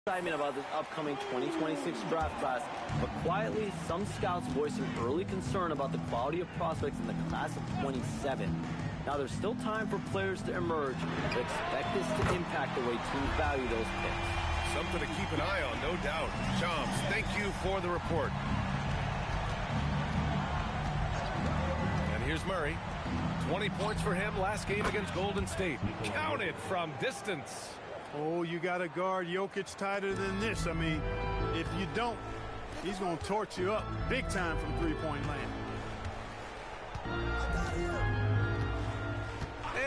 Excitement about this upcoming 2026 draft class, but quietly, some scouts voiced an early concern about the quality of prospects in the class of 27. Now, there's still time for players to emerge, but expect this to impact the way teams value those picks. Something to keep an eye on, no doubt. Shams, thank you for the report. And here's Murray. 20 points for him last game against Golden State. Counted from distance. Oh, you got to guard Jokic tighter than this. I mean, if you don't, he's going to torch you up big time from three-point land.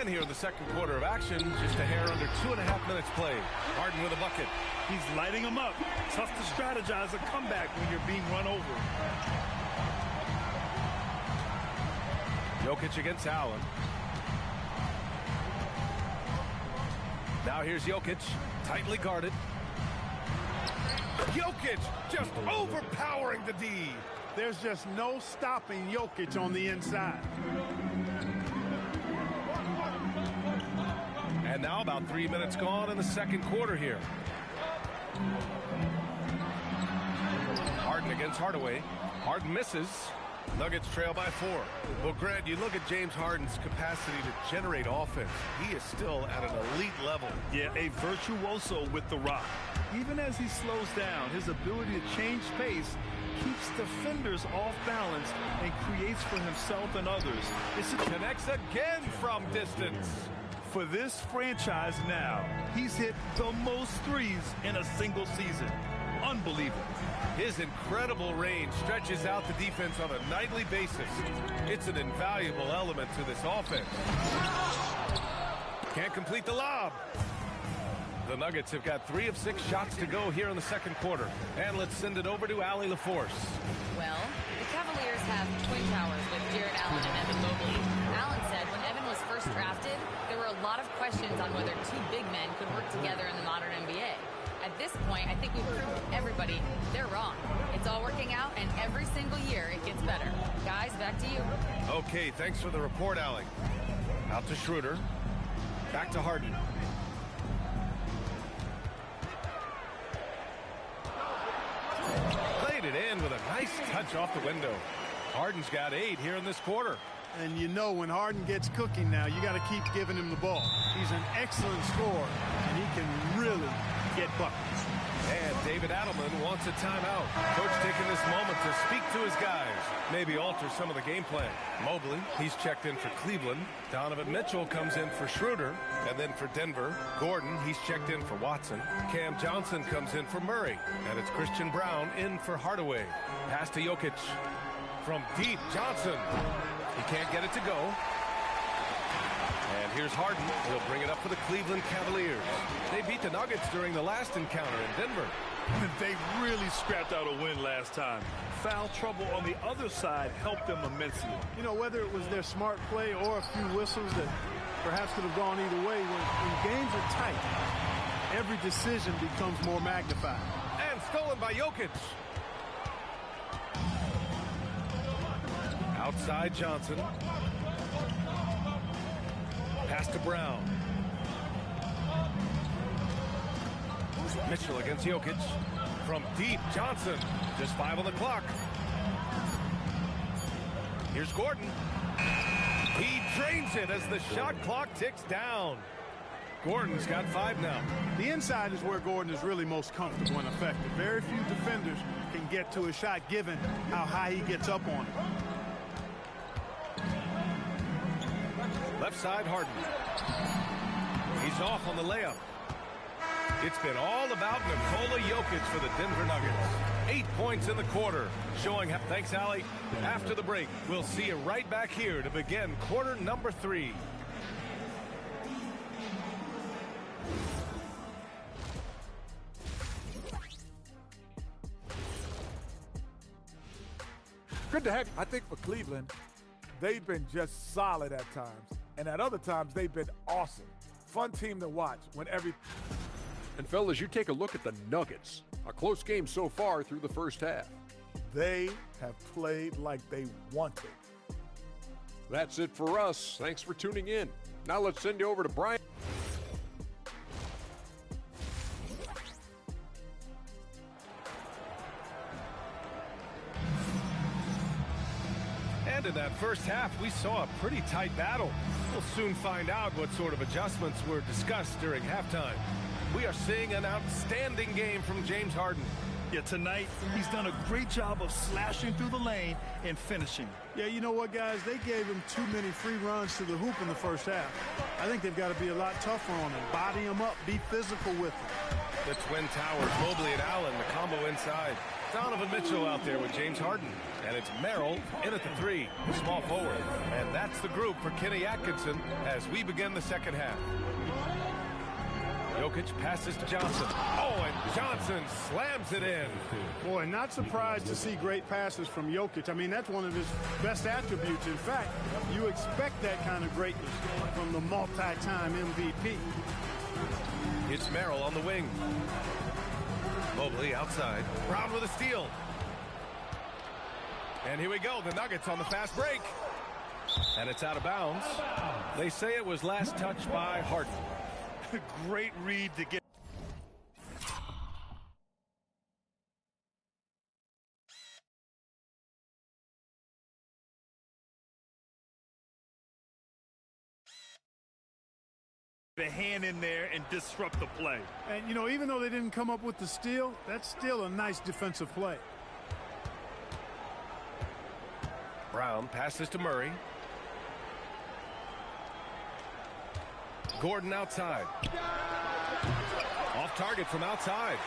And here in the second quarter of action, just a hair under 2.5 minutes played. Harden with a bucket. He's lighting them up. Tough to strategize a comeback when you're being run over. Jokic against Allen. Now here's Jokic, tightly guarded. Jokic just overpowering the D. There's just no stopping Jokic on the inside. And now about 3 minutes gone in the second quarter here. Harden against Hardaway. Harden misses. Nuggets trail by 4. Well, Grant, you look at James Harden's capacity to generate offense. He is still at an elite level. Yeah, a virtuoso with the rock. Even as he slows down, his ability to change pace keeps defenders off balance and creates for himself and others. Connects again from distance. For this franchise now, he's hit the most threes in a single season. Unbelievable. His incredible range stretches out the defense on a nightly basis. It's an invaluable element to this offense. Can't complete the lob. The Nuggets have got 3 of 6 shots to go here in the second quarter. And let's send it over to Allie LaForce. Well, the Cavaliers have twin towers with Jared Allen and Evan Mobley. Allen said when Evan was first drafted, there were a lot of questions on whether 2 big men could work together in the modern NBA. At this point, I think we've proved to everybody they're wrong. It's all working out, and every single year it gets better. Guys, back to you. Okay, thanks for the report, Allie. Out to Schroeder. Back to Harden. Played it in with a nice touch off the window. Harden's got 8 here in this quarter. And you know when Harden gets cooking now, you got to keep giving him the ball. He's an excellent scorer, and he can really get buckets. And David Adelman wants a timeout. Coach taking this moment to speak to his guys. Maybe alter some of the game plan. Mobley, he's checked in for Cleveland. Donovan Mitchell comes in for Schroeder. And then for Denver, Gordon, he's checked in for Watson. Cam Johnson comes in for Murray. And it's Christian Brown in for Hardaway. Pass to Jokic. From deep, Johnson. He can't get it to go. And here's Harden. He'll bring it up for the Cleveland Cavaliers. They beat the Nuggets during the last encounter in Denver. They really scrapped out a win last time. Foul trouble on the other side helped them immensely. You know, whether it was their smart play or a few whistles that perhaps could have gone either way, when games are tight, every decision becomes more magnified. And stolen by Jokic. Outside Johnson. Pass to Brown. Mitchell against Jokic. From deep, Johnson. Just 5 on the clock. Here's Gordon. He drains it as the shot clock ticks down. Gordon's got 5 now. The inside is where Gordon is really most comfortable and effective. Very few defenders can get to his shot given how high he gets up on it. Left side, Harden. He's off on the layup. It's been all about Nikola Jokic for the Denver Nuggets. 8 points in the quarter, showing how. Thanks, Allie. After the break, we'll see you right back here to begin quarter number 3. Good to have you. I think for Cleveland, they've been just solid at times. And at other times, they've been awesome. Fun team to watch when every... And fellas, you take a look at the Nuggets. A close game so far through the first half. They have played like they wanted. That's it for us. Thanks for tuning in. Now let's send you over to Brian. first half, we saw a pretty tight battle. We'll soon find out what sort of adjustments were discussed during halftime. We are seeing an outstanding game from James Harden. Yeah, tonight, he's done a great job of slashing through the lane and finishing. Yeah, you know what, guys? They gave him too many free runs to the hoop in the first half. I think they've got to be a lot tougher on him. Body him up. Be physical with him. The Twin Towers, Mobley and Allen, the combo inside. Donovan Mitchell out there with James Harden. And it's Merrill in at the three, small forward. And that's the group for Kenny Atkinson as we begin the second half. Jokic passes to Johnson. Oh, and Johnson slams it in. Boy, not surprised to see great passes from Jokic. I mean, that's one of his best attributes. In fact, you expect that kind of greatness from the multi-time MVP. It's Merrill on the wing. Mobley outside. Brown with a steal. And here we go. The Nuggets on the fast break. And it's out of bounds. They say it was last touched by Harden. Great read to get. The hand in there and disrupt the play. And, you know, even though they didn't come up with the steal, that's still a nice defensive play. Brown passes to Murray. Gordon outside. Off target from outside.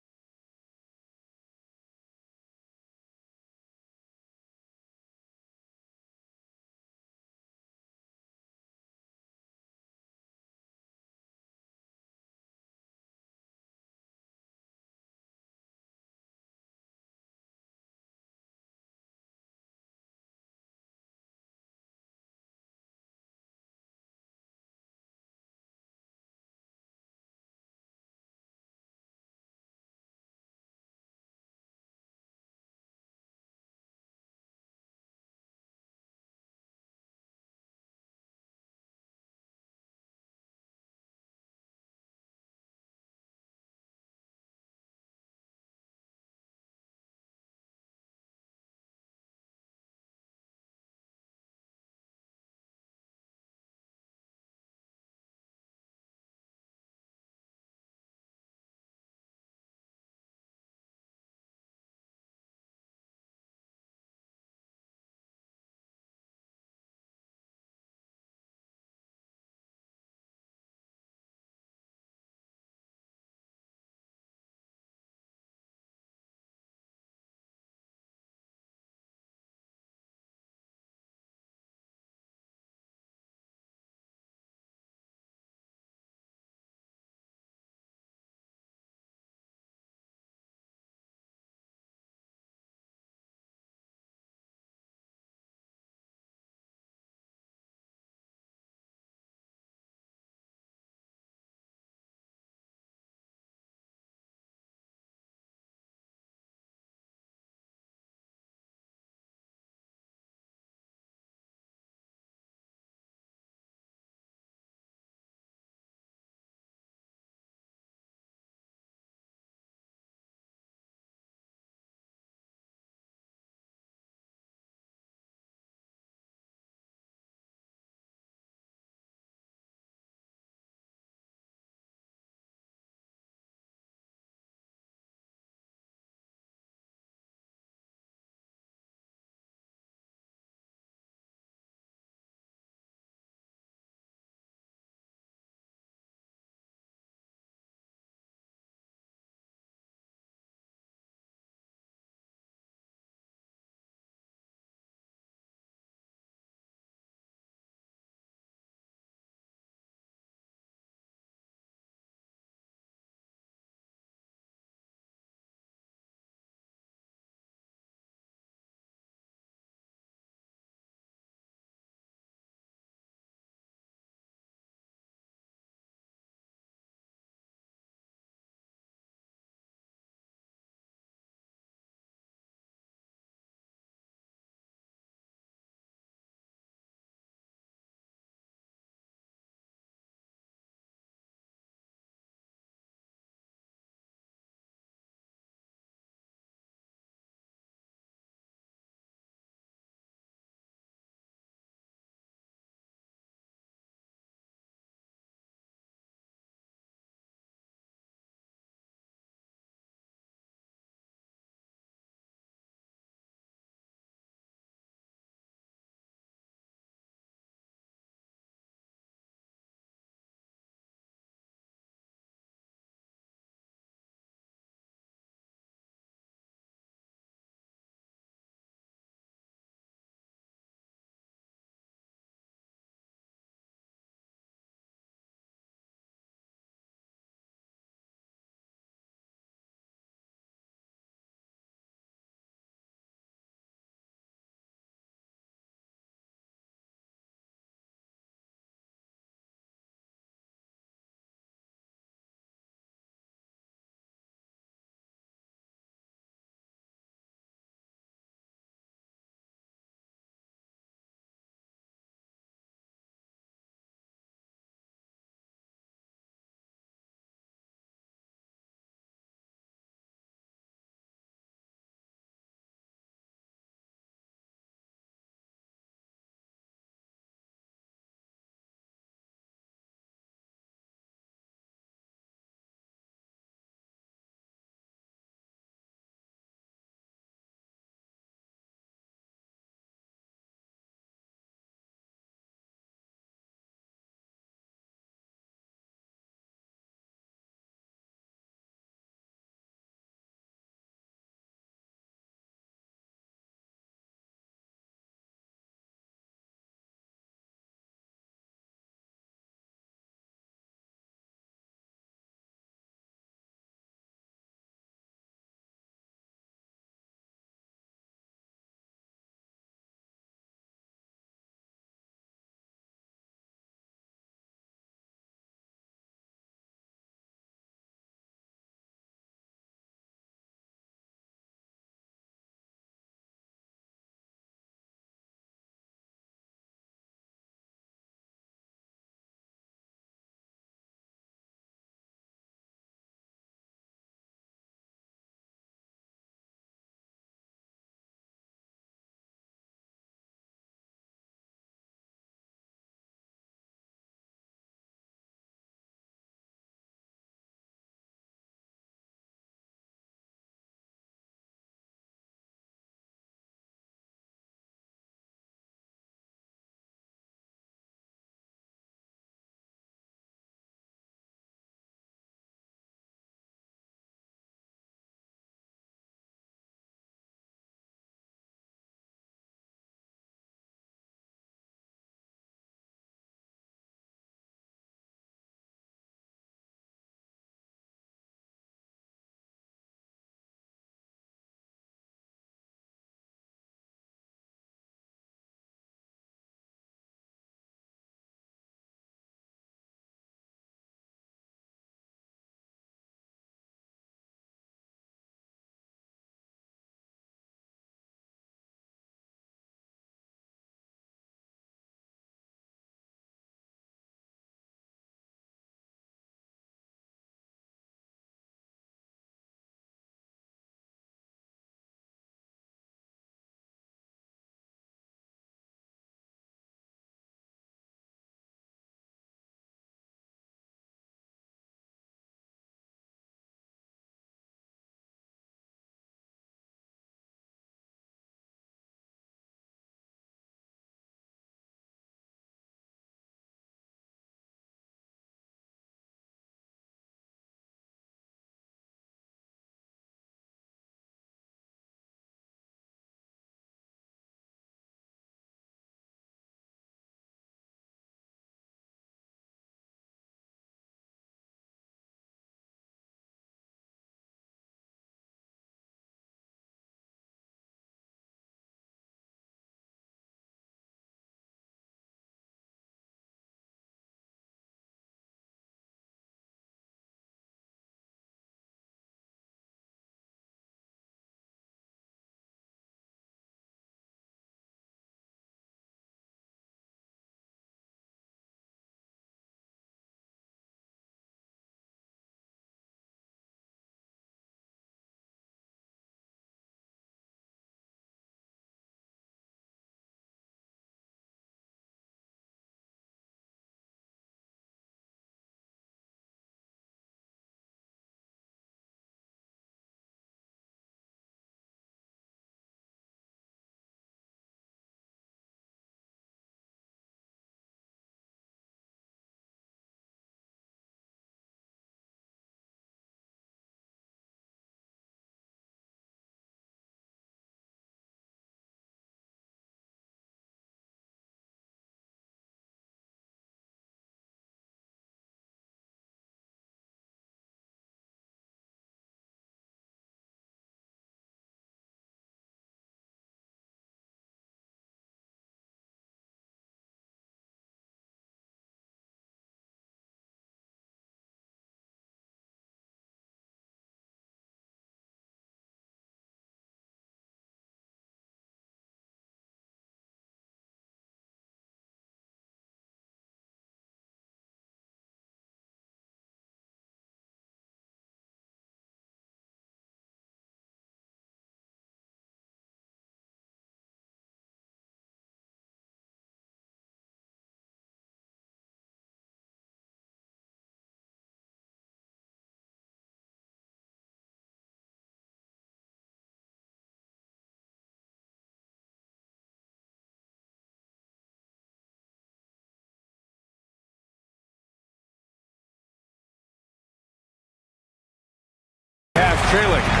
trailing.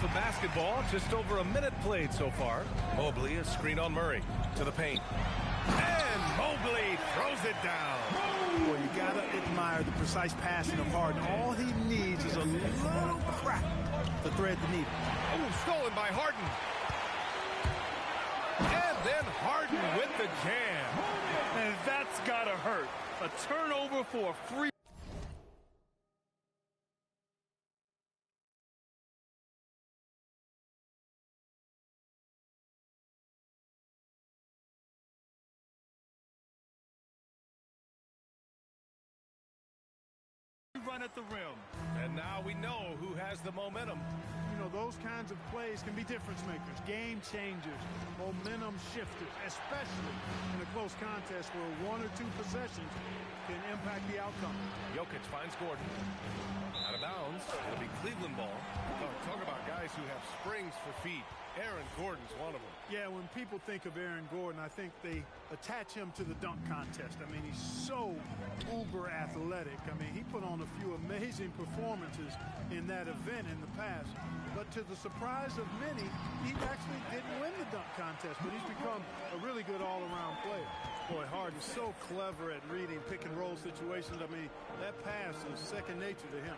half of basketball, just over a minute played so far. Mobley, a screen on Murray. To the paint. And Mobley throws it down. Boy, you got to admire the precise passing of Harden. All he needs is a little crack to thread the needle. Oh, stolen by Harden. And then Harden with the jam. And that's got to hurt. A turnover for a free. Run at the rim. And now we know who has the momentum. You know, those kinds of plays can be difference makers, game changers, momentum shifters, especially in a close contest where one or two possessions can impact the outcome. Jokic finds Gordon. Out of bounds. It'll be Cleveland ball. Talk about guys who have springs for feet. Aaron Gordon's one of them. Yeah, when people think of Aaron Gordon, I think they attach him to the dunk contest. I mean, he's so uber athletic. I mean, he put on a few amazing performances in that event in the past. But to the surprise of many, he actually didn't win the dunk contest, but he's become a really good all-around player. Boy, Harden's so clever at reading pick-and-roll situations. I mean, that pass is second nature to him.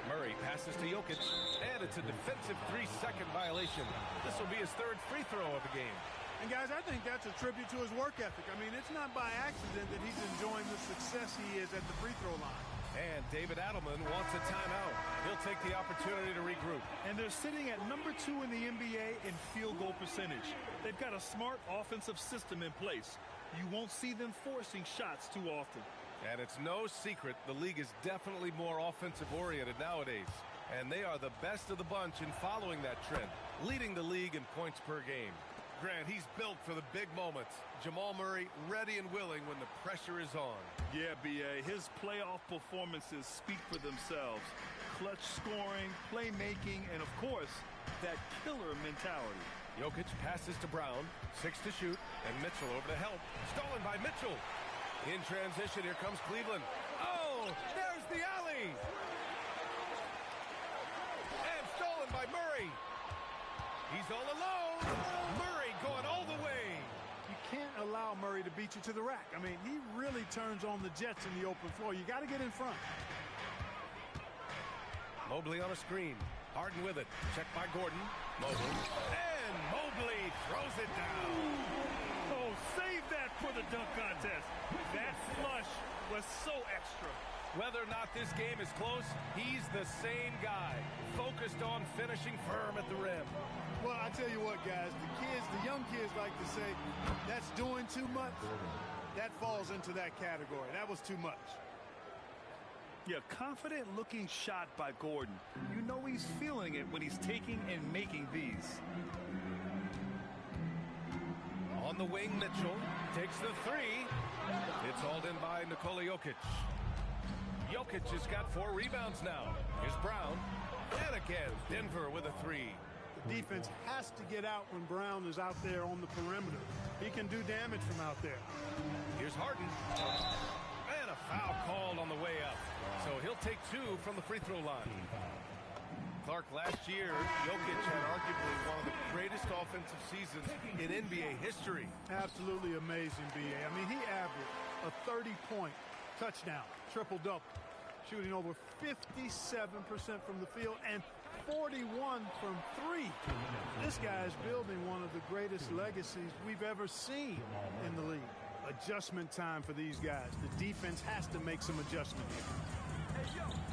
Murray passes to Jokic, and it's a defensive 3-second violation. This will be his third free throw of the game. And, guys, I think that's a tribute to his work ethic. I mean, it's not by accident that he's enjoying the success he is at the free throw line. And David Adelman wants a timeout. He'll take the opportunity to regroup. And they're sitting at number 2 in the NBA in field goal percentage. They've got a smart offensive system in place. You won't see them forcing shots too often. And it's no secret the league is definitely more offensive-oriented nowadays. And they are the best of the bunch in following that trend, leading the league in points per game. Grant, he's built for the big moments. Jamal Murray ready and willing when the pressure is on. Yeah, B.A., his playoff performances speak for themselves. Clutch scoring, playmaking, and, of course, that killer mentality. Jokic passes to Brown, 6 to shoot, and Mitchell over to help. Stolen by Mitchell. In transition, here comes Cleveland. Oh, there's the alley. And stolen by Murray. He's all alone. Murray going all the way. You can't allow Murray to beat you to the rack. I mean, he really turns on the Jets in the open floor. You got to get in front. Mobley on a screen. Harden with it. Checked by Gordon. Mobley. And Mobley throws it down. Oh, save that for the dunk contest. That flush was so extra. Whether or not this game is close, he's the same guy, focused on finishing firm at the rim. Well, I tell you what, guys, the young kids like to say, that's doing too much. That falls into that category. That was too much. Yeah, confident-looking shot by Gordon. You know he's feeling it when he's taking and making these. On the wing, Mitchell takes the 3. It's hauled in by Nikola Jokic. Jokic has got 4 rebounds now. Here's Brown. And again, Denver with a 3. The defense has to get out when Brown is out there on the perimeter. He can do damage from out there. Here's Harden. And a foul called on the way up. So he'll take 2 from the free throw line. Clark, last year, Jokic had arguably one of the greatest offensive seasons in NBA history. Absolutely amazing, B.A. I mean, he averaged a 30-point touchdown, triple-double, shooting over 57% from the field and 41 from 3. This guy is building one of the greatest legacies we've ever seen in the league. Adjustment time for these guys. The defense has to make some adjustments.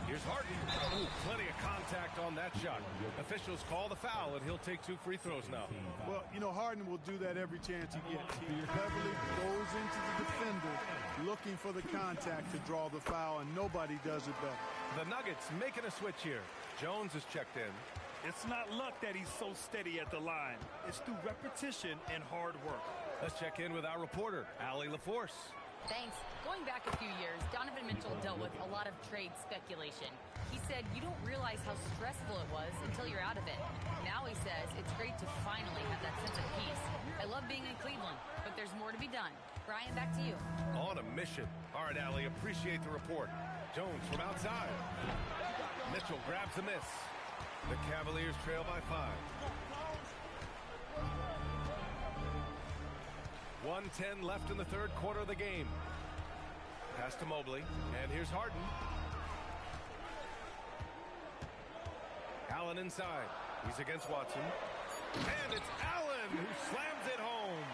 Here's Harden. Ooh, plenty of contact on that shot. Officials call the foul, and he'll take 2 free throws now. Well, you know, Harden will do that every chance he gets. He cleverly goes into the defender looking for the contact to draw the foul, and nobody does it better. The Nuggets making a switch here. Jones is checked in. It's not luck that he's so steady at the line. It's through repetition and hard work. Let's check in with our reporter, Allie LaForce. Thanks. Going back a few years, Donovan Mitchell dealt with a lot of trade speculation. He said you don't realize how stressful it was until you're out of it. Now he says it's great to finally have that sense of peace. I love being in Cleveland, but there's more to be done. Brian, back to you. On a mission. All right, Allie, appreciate the report. Jones from outside. Mitchell grabs a miss. The Cavaliers trail by 5. 1:10 left in the third quarter of the game. Pass to Mobley, and here's Harden. Allen inside. He's against Watson. And it's Allen who slams it home.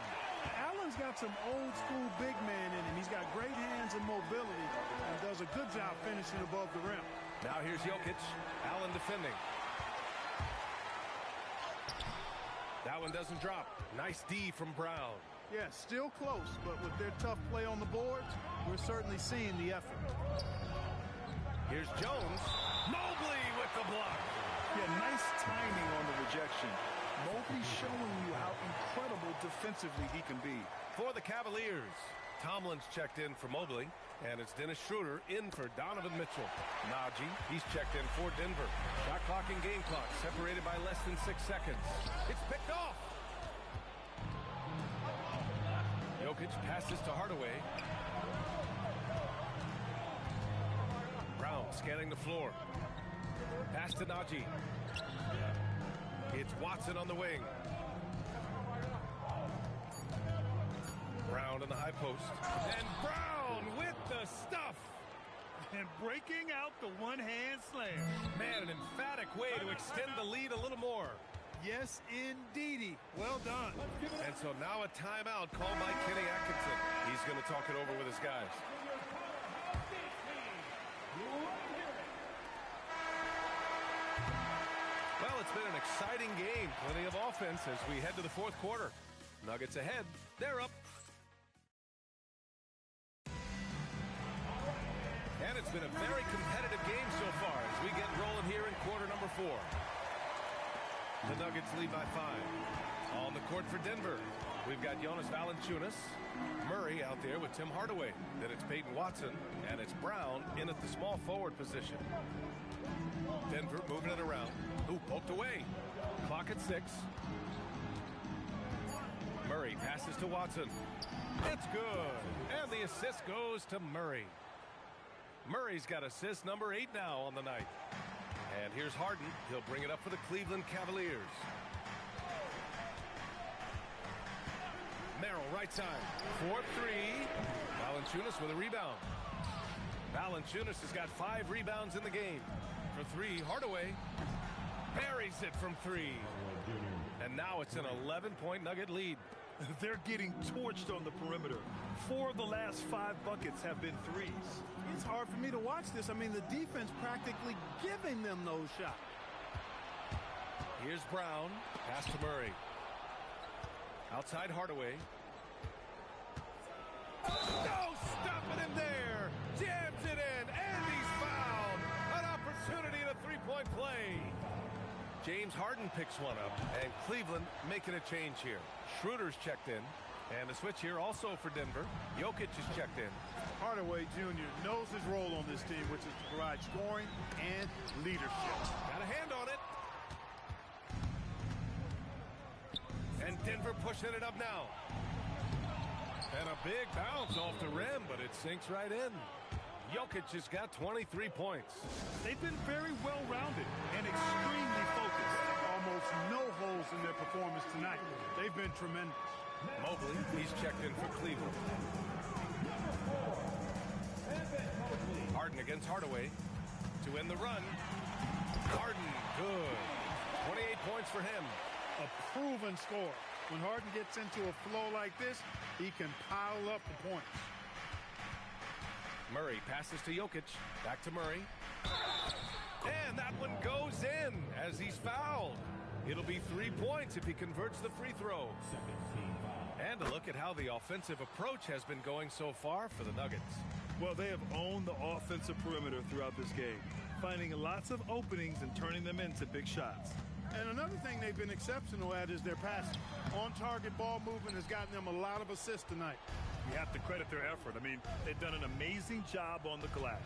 Allen's got some old school big man in him. He's got great hands and mobility and does a good job finishing above the rim. Now here's Jokic. Allen defending. That one doesn't drop. Nice D from Brown. Yeah, still close, but with their tough play on the boards, we're certainly seeing the effort. Here's Jones. Mobley with the block. Yeah, nice timing on the rejection. Mobley showing you how incredible defensively he can be. For the Cavaliers, Tomlin's checked in for Mobley, and it's Dennis Schroeder in for Donovan Mitchell. Najee, he's checked in for Denver. Shot clock and game clock separated by less than 6 seconds. It's picked off. Jokic passes to Hardaway. Brown scanning the floor. Pass to Najee. It's Watson on the wing. Brown in the high post. And Brown with the stuff. And breaking out the one-hand slam. Man, an emphatic way to extend the lead a little more. Yes, indeedy. Well done. And so now a timeout called by Kenny Atkinson. He's going to talk it over with his guys. Well, it's been an exciting game. Plenty of offense as we head to the fourth quarter. Nuggets ahead. They're up. And it's been a very competitive game so far as we get rolling here in quarter number 4. The Nuggets lead by 5. On the court for Denver, we've got Jonas Valanciunas, Murray out there with Tim Hardaway. Then it's Peyton Watson, and it's Brown in at the small forward position. Denver moving it around. Ooh, poked away. Clock at 6. Murray passes to Watson. It's good. And the assist goes to Murray. Murray's got assist number 8 now on the night. And here's Harden. He'll bring it up for the Cleveland Cavaliers. Merrill right side. 4-3. Valanciunas with a rebound. Valanciunas has got 5 rebounds in the game. For 3, Hardaway buries it from 3. And now it's an 11-point Nugget lead. They're getting torched on the perimeter. 4 of the last 5 buckets have been threes. It's hard for me to watch this. I mean, the defense practically giving them those shots. Here's Brown. Pass to Murray. Outside Hardaway. No stopping him there. Jams it in, and he's fouled. An opportunity in a three-point play. James Harden picks one up, and Cleveland making a change here. Schroeder's checked in, and a switch here also for Denver. Jokic is checked in. Hardaway Jr. knows his role on this team, which is to provide scoring and leadership. Got a hand on it. And Denver pushing it up now. And a big bounce off the rim, but it sinks right in. Jokic has got 23 points. They've been very well-rounded and extremely focused. Almost no holes in their performance tonight. They've been tremendous. Mobley, he's checked in for Cleveland. Harden against Hardaway to end the run. Harden, good. 28 points for him. A proven scorer. When Harden gets into a flow like this, he can pile up the points. Murray passes to Jokic. Back to Murray. And that one goes in as he's fouled. It'll be 3 points if he converts the free throw. And a look at how the offensive approach has been going so far for the Nuggets. Well, they have owned the offensive perimeter throughout this game, finding lots of openings and turning them into big shots. And another thing they've been exceptional at is their passing. On-target ball movement has gotten them a lot of assists tonight. You have to credit their effort. I mean, they've done an amazing job on the glass.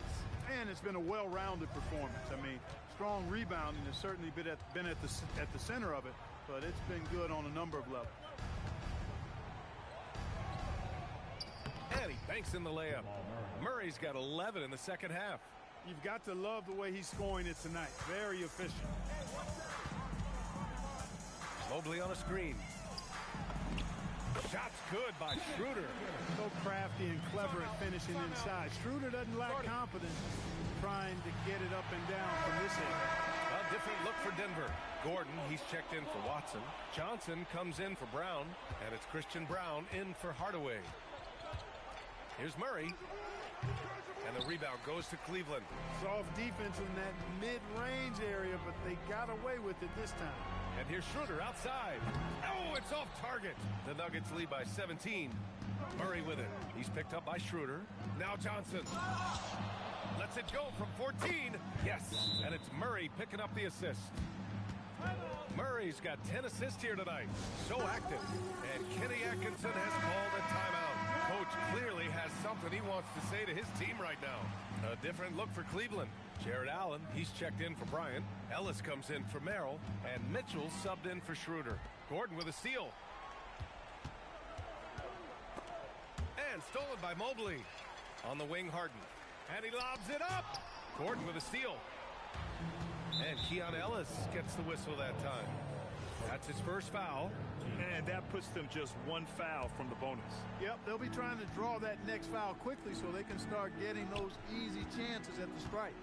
And it's been a well-rounded performance. I mean, strong rebounding has certainly been at the center of it, but it's been good on a number of levels. And he banks in the layup. Murray's got 11 in the second half. You've got to love the way he's scoring it tonight. Very efficient. Mobley on a screen. Shot's good by Schroeder. So crafty and clever at finishing inside. Schroeder doesn't lack confidence trying to get it up and down from this end. A different look for Denver. Gordon, he's checked in for Watson. Johnson comes in for Brown, and it's Christian Brown in for Hardaway. Here's Murray. And the rebound goes to Cleveland. Soft defense in that mid-range area, but they got away with it this time. And here's Schroeder outside. Oh, it's off target. The Nuggets lead by 17. Murray with it. He's picked up by Schroeder. Now Johnson. Lets it go from 14. Yes, and it's Murray picking up the assist. Murray's got 10 assists here tonight. So active. And Kenny Atkinson has called a timeout. Coach clearly has something he wants to say to his team right now. A different look for Cleveland. Jared Allen, he's checked in for Bryant. Ellis comes in for Merrill. And Mitchell subbed in for Schroeder. Gordon with a steal. And stolen by Mobley. On the wing, Harden. And he lobs it up. Gordon with a steal. And Keon Ellis gets the whistle that time. That's his first foul. And that puts them just one foul from the bonus. Yep, they'll be trying to draw that next foul quickly so they can start getting those easy chances at the strike.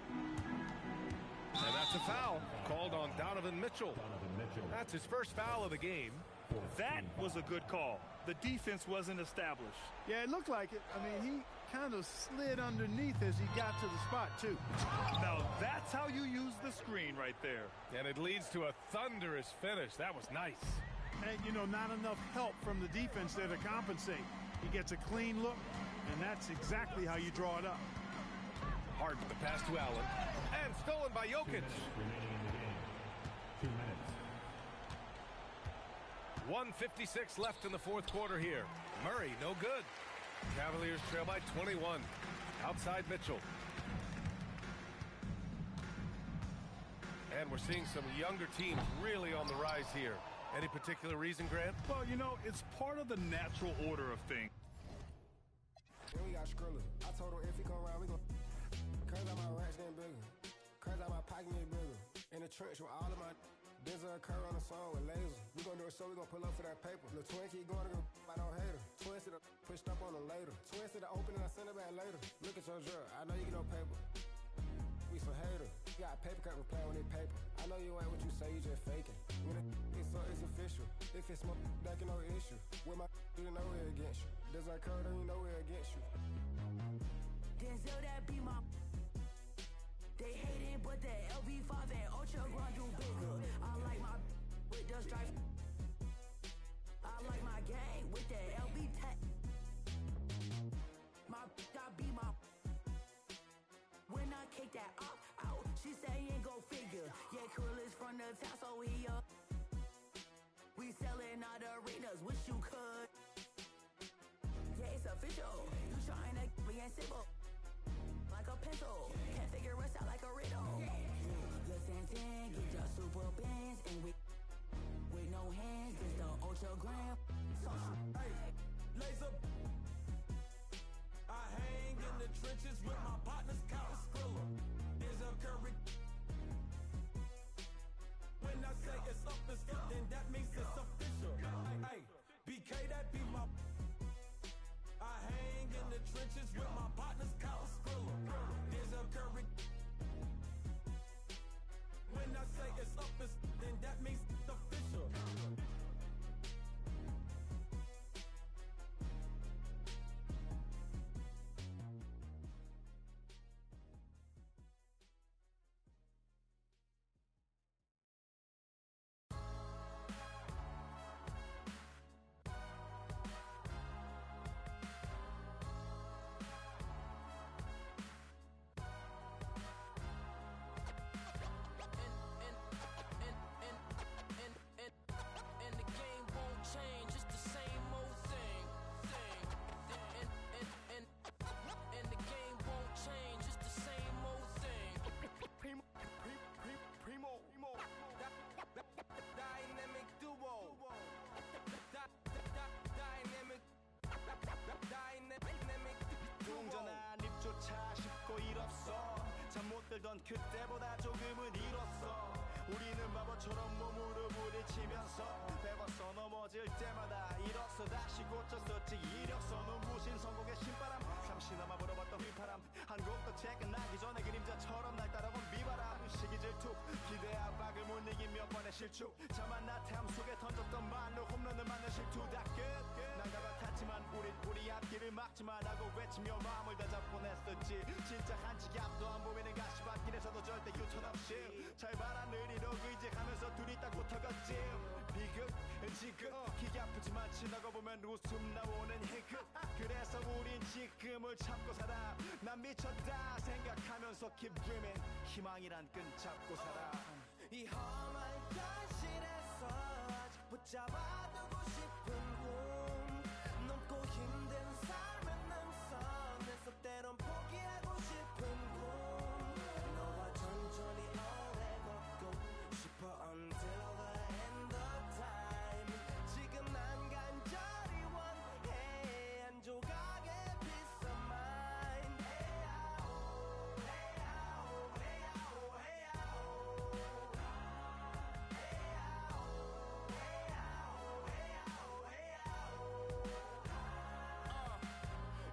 And that's a foul called on Donovan Mitchell. That's his first foul of the game. That was a good call. The defense wasn't established. Yeah, it looked like it. I mean, he kind of slid underneath as he got to the spot, too. Now, that's how you use the screen right there. And it leads to a thunderous finish. That was nice. And, you know, not enough help from the defense there to compensate. He gets a clean look, and that's exactly how you draw it up. Harden with the pass to Allen. And stolen by Jokic. 2 minutes. 1:56 left in the fourth quarter here. Murray, no good. Cavaliers trail by 21. Outside Mitchell. And we're seeing some younger teams really on the rise here. Any particular reason, Grant? Well, you know, it's part of the natural order of things. Then we got Skrilla. I told him if he come around, we gon' curse out my racks getting bigger. Curse out my pocket getting bigger. In the trench with all of my there's a curve on the song with laser. We gon' do a show, we gon' pull up for that paper. The twin keep going to go, I don't hate her. Twin said I pushed up on her later. Twin said I open and I send it back later. Look at your drill, I know you get no paper. We some hater. You got a paper cut, we playing with this paper. I know you ain't what you say, you just faking. When it's so it's official. If it's smoke, that can no issue. With my you know we're against you. There's a curve, you know we're against you. Denzel, that be my. They hate it, but the LV5 and Ultra Grand do bigger. I like my with the stripe. I like my gang with the LV tech. My I be my. When I kick that out, she say ain't go figure. Yeah, Cool is from the town, so we We selling out arenas, wish you could. Yeah, it's official. You trying to be in civil. Like a pencil, can't figure us out like a riddle. Listen, get your super bands and with no hands, it's the Ultra Gram. Hey, laser. I hang in the trenches with my partners, Kyle Skrilla. There's a curry. When I say it's up, then that means it's official. Hey, BK, that be my. I hang in the trenches with my partners, Kyle Skrilla. There's a curry. 그때보다 조금은 잃었어. 우리는 바보처럼 몸으로 부딪히면서 배웠어. 넘어질 때마다 일었어. 다시 고쳤었지. 이력서 눈부신 성공의 신바람. 잠시나마 불어봤던 휘파람. 한 곡도 채 끝나기 전에 그림자처럼 날 따라온 비바람. 시기 질투 기대 압박을 못 이긴 몇 번의 실축. 자만 나탐 속에 던졌던 말로 홈런을 맞는 실투. 다 끝 난가 같았지만 우린 우리 앞길을 막지 말라고 외치며 마음을 다잡곤 했었지. 진짜 한치 앞도 안 보이는 가시밭길에서도 절대 유턴 없이 잘 봐라 느리로 의지하면서 둘이 딱 붙어갔지. 비극 지극 기가 아프지만 지나고 보면 웃음 나오는 희극. 그래서 우린 지금을 참고 살아. 난 미쳤다 생각하면서 keep dreaming. 희망이란 끈 잡고 살아. 이 험한 현실에서 아직 붙잡아두고 싶은 꿈. 넘고 힘든 삶의 능선에서 때론 포기하고 싶은 꿈. 너와 천천히 오래 걷고 싶어 until the end of time. 지금 난 간절히 원해 한 조각의 peace of mind. 헤야오 헤야오 헤야오 헤야오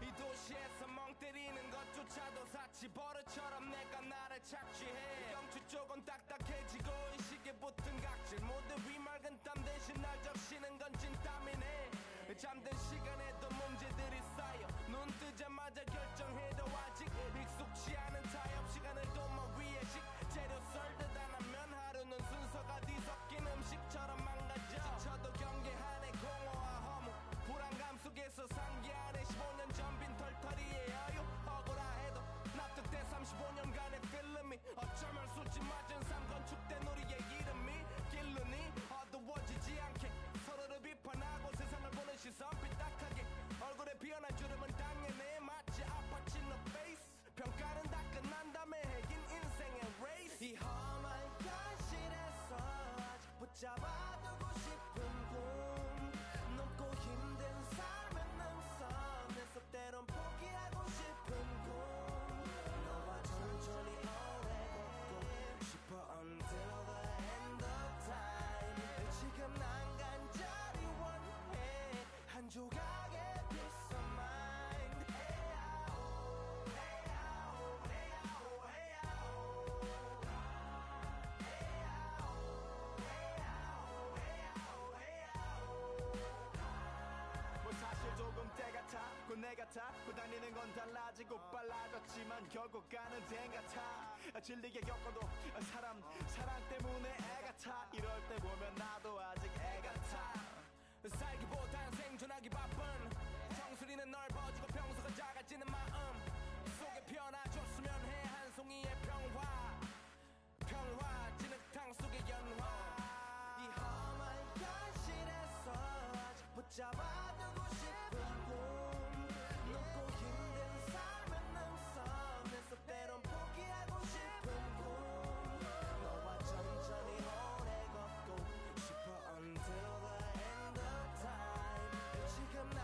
이 도시에서 멍 때리는 것조차도 사치. 버릇처럼 내가 나를 착취해. 경추 쪽은 딱딱해지고 의식에 붙은 각질. 모두 위맑은 땀 대신 날 적시는 건 진땀이네. 잠든 시간에도 문제들이 쌓여. 눈 뜨자마자 결정해도 아직 익숙치 않은 타협. 시간을 도마 위에 식재료 썰듯 안 하면 하루는 순서가 뒤섞인 음식처럼 망가져. 지쳐도 경계하네 공허와 허무. 불안감 속에서 상기하네 15년 전 빈 털터리의 여유. 억울해도 납득돼 35년간의 필름이 어쩌면 수치 맞은 삶 건축된 우리의 이름이 길르니 어두워지지 않게 서로를 비판하고 세상을 보는 시선 삐딱하게. 얼굴에 피어난 주름은 당연해 마치 아파친 너 페이스. 평가는 다 끝난 다음에 핵인 인생의 레이스. 이 험한 현실에서 아직 붙잡아두고 싶은 꿈. 넘고 힘든 삶의 능선에서 때론 포기하고 싶은 꿈. 너와 천천히 오래 걷고 싶어 until the end of time. 지금 난 간절히 원해 한 조각의 peace of mind. 헤야오 헤야오 헤야오 헤야오 헤야오 헤야오 헤야오. 뭐 사실 조금 때 같아 곧 내 같아 곧 다니는 건 달라지고 빨라졌지만 결국 가는 데 같아. 질리게 겪어도 사랑 때문에 애 같아. 이럴 때 보면 나도 아직 애 같아. 살기보단 생존하기 바쁜 정수리는 넓어지고 평소가 작아지는 마음 속에 피어나줬으면 해 한 송이의 평화 진흙탕 속의 연화. 이 험한 현실에서 아직 붙잡아두고 싶은 꿈. 넘고 힘든 삶의 능선에서 때론 포기하고 싶은 꿈. 너와 천천히 오래 걷고 싶어 until the end of time. 지금 난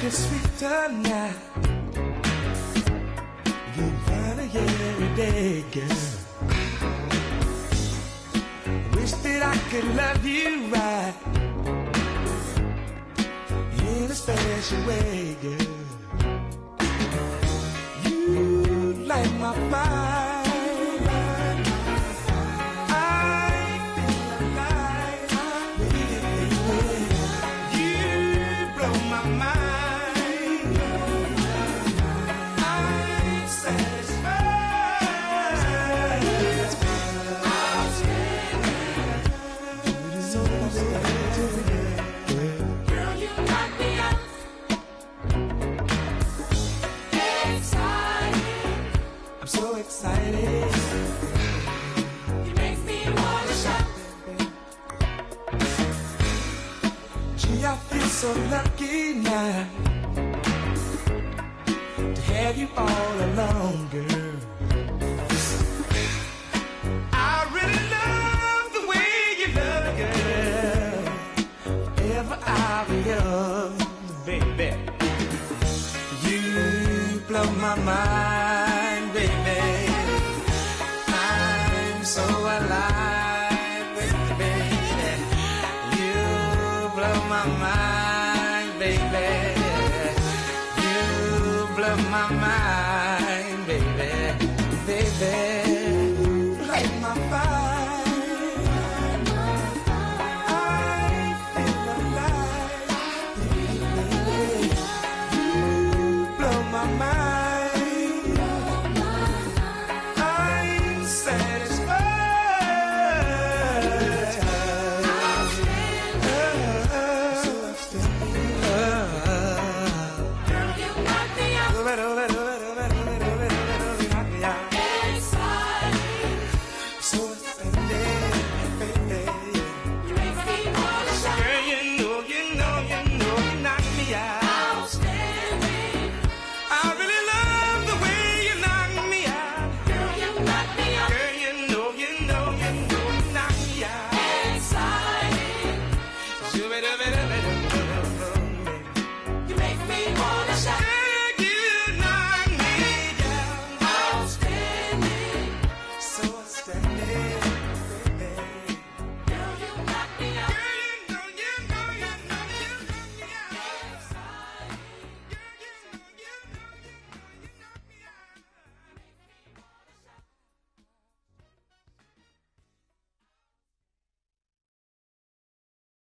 getting sweeter now. Getting finer every day, girl. Wish that I could love you right in a special way, girl. You light my fire. So lucky now to have you all along, girl. I really love the way you love it, girl. Forever I'll be yours, baby. You blow my mind, baby. I'm so alive with you, baby. You blow my mind. My mind, baby, baby, light my fire. I feel alive, baby. You blow my mind. I'm satisfied.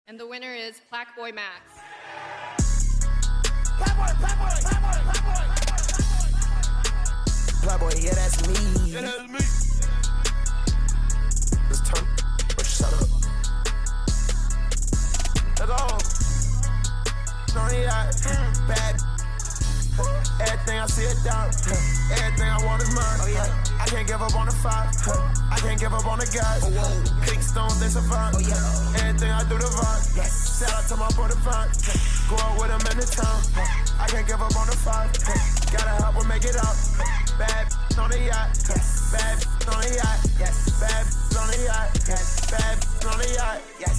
And the winner is Black Boy Max. Black boy, yeah, that's me. Yeah, that's me. Let's turn. Shut up. Let's go. Sorry, bad. Everything I see it down. Everything I want is mine. Oh, yeah. I can't give up on the five. I can't give up on the guys. Big stones, they survive. Oh, yeah. Everything I do, the vibe. Yes. Shout out to my brother Vine. Go out with him in the town. I can't give up on the five. Gotta help her make it out. Bad on the yacht. Bad on the yacht. Yes. Bad on the yacht. Yes. Bad on the yacht. Yes.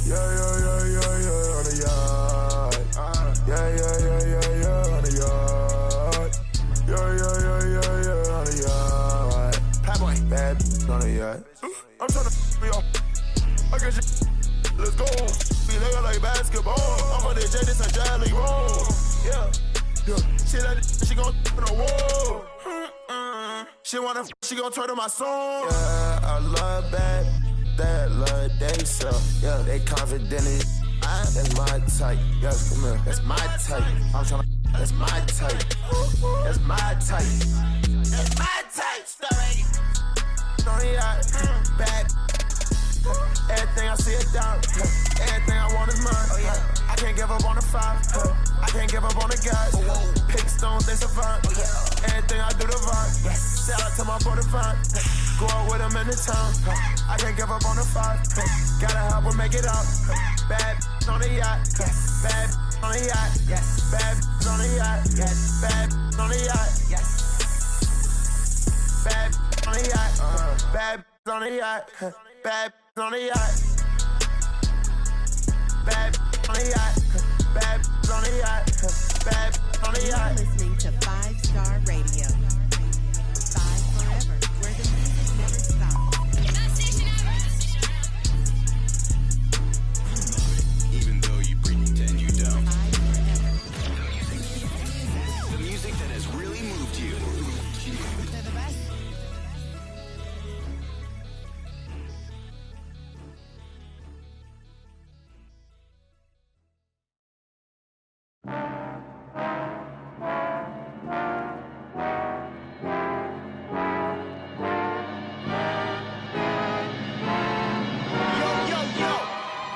Yeah, on the yacht. Yeah, on the yacht. Yeah, on the yacht. Pie boy. Bad on the yacht. I'm tryna be off. I get you. Let's go. We nigga like basketball. I'm on the J, this a jelly roll. Yeah. She like this, she gon' in the wall. She gon' turn to my song. Yeah, I love bad. That love they so. Yeah, they confident. That's my type. Yeah, come here. That's my type. I'm tryna. That's my type. That's my type. That's my type. Story. Bad. Everything I see it down. Everything I want is mine. Oh, yeah. I can't give up on the five. I can't give up on the guys. Pick stones, they survive. Oh, yeah. Everything I do, the vibe. Yes. Shout out to my brother Vine. Go out with him in the town. I can't give up on the five. Gotta help her make it out. Bad on the yacht. Yes. Bad on the yacht. Yes. Bad on the yacht. Yes. Bad on the yacht. Yes. Bad on the yacht. Bad on the yacht. Bad on the yacht. Bad on the yacht. Bad on the yacht. Bad on the You're yacht. listening to 5-Star Radio. 5 forever, where the music never stops. Even though you pretend you don't. The music that has really moved you. They're the best.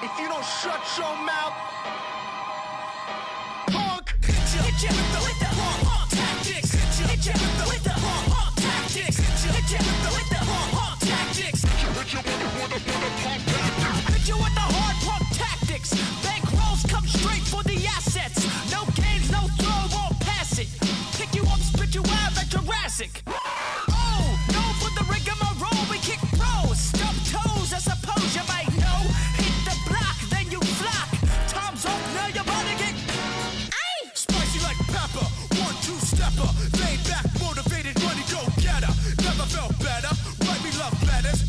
If you don't shut your mouth, punk, Hit ya with the tactics. Hit ya with the tactics. Hit ya with the tactics. hit you with the punk tactics. Hit you with the hard pump tactics. Bank rolls come straight for the assets. No games, no throw, won't pass it. Pick you up, spit you out like Jurassic. Oh, no for the rigmarole, we kick pros. Stub toes, I suppose you might know. Hit the block, then you flock. Time's up, now you're about to get. Spicy like pepper, 1-2-stepper. Laid back, motivated, money go getter. Never felt better. Write me love letters.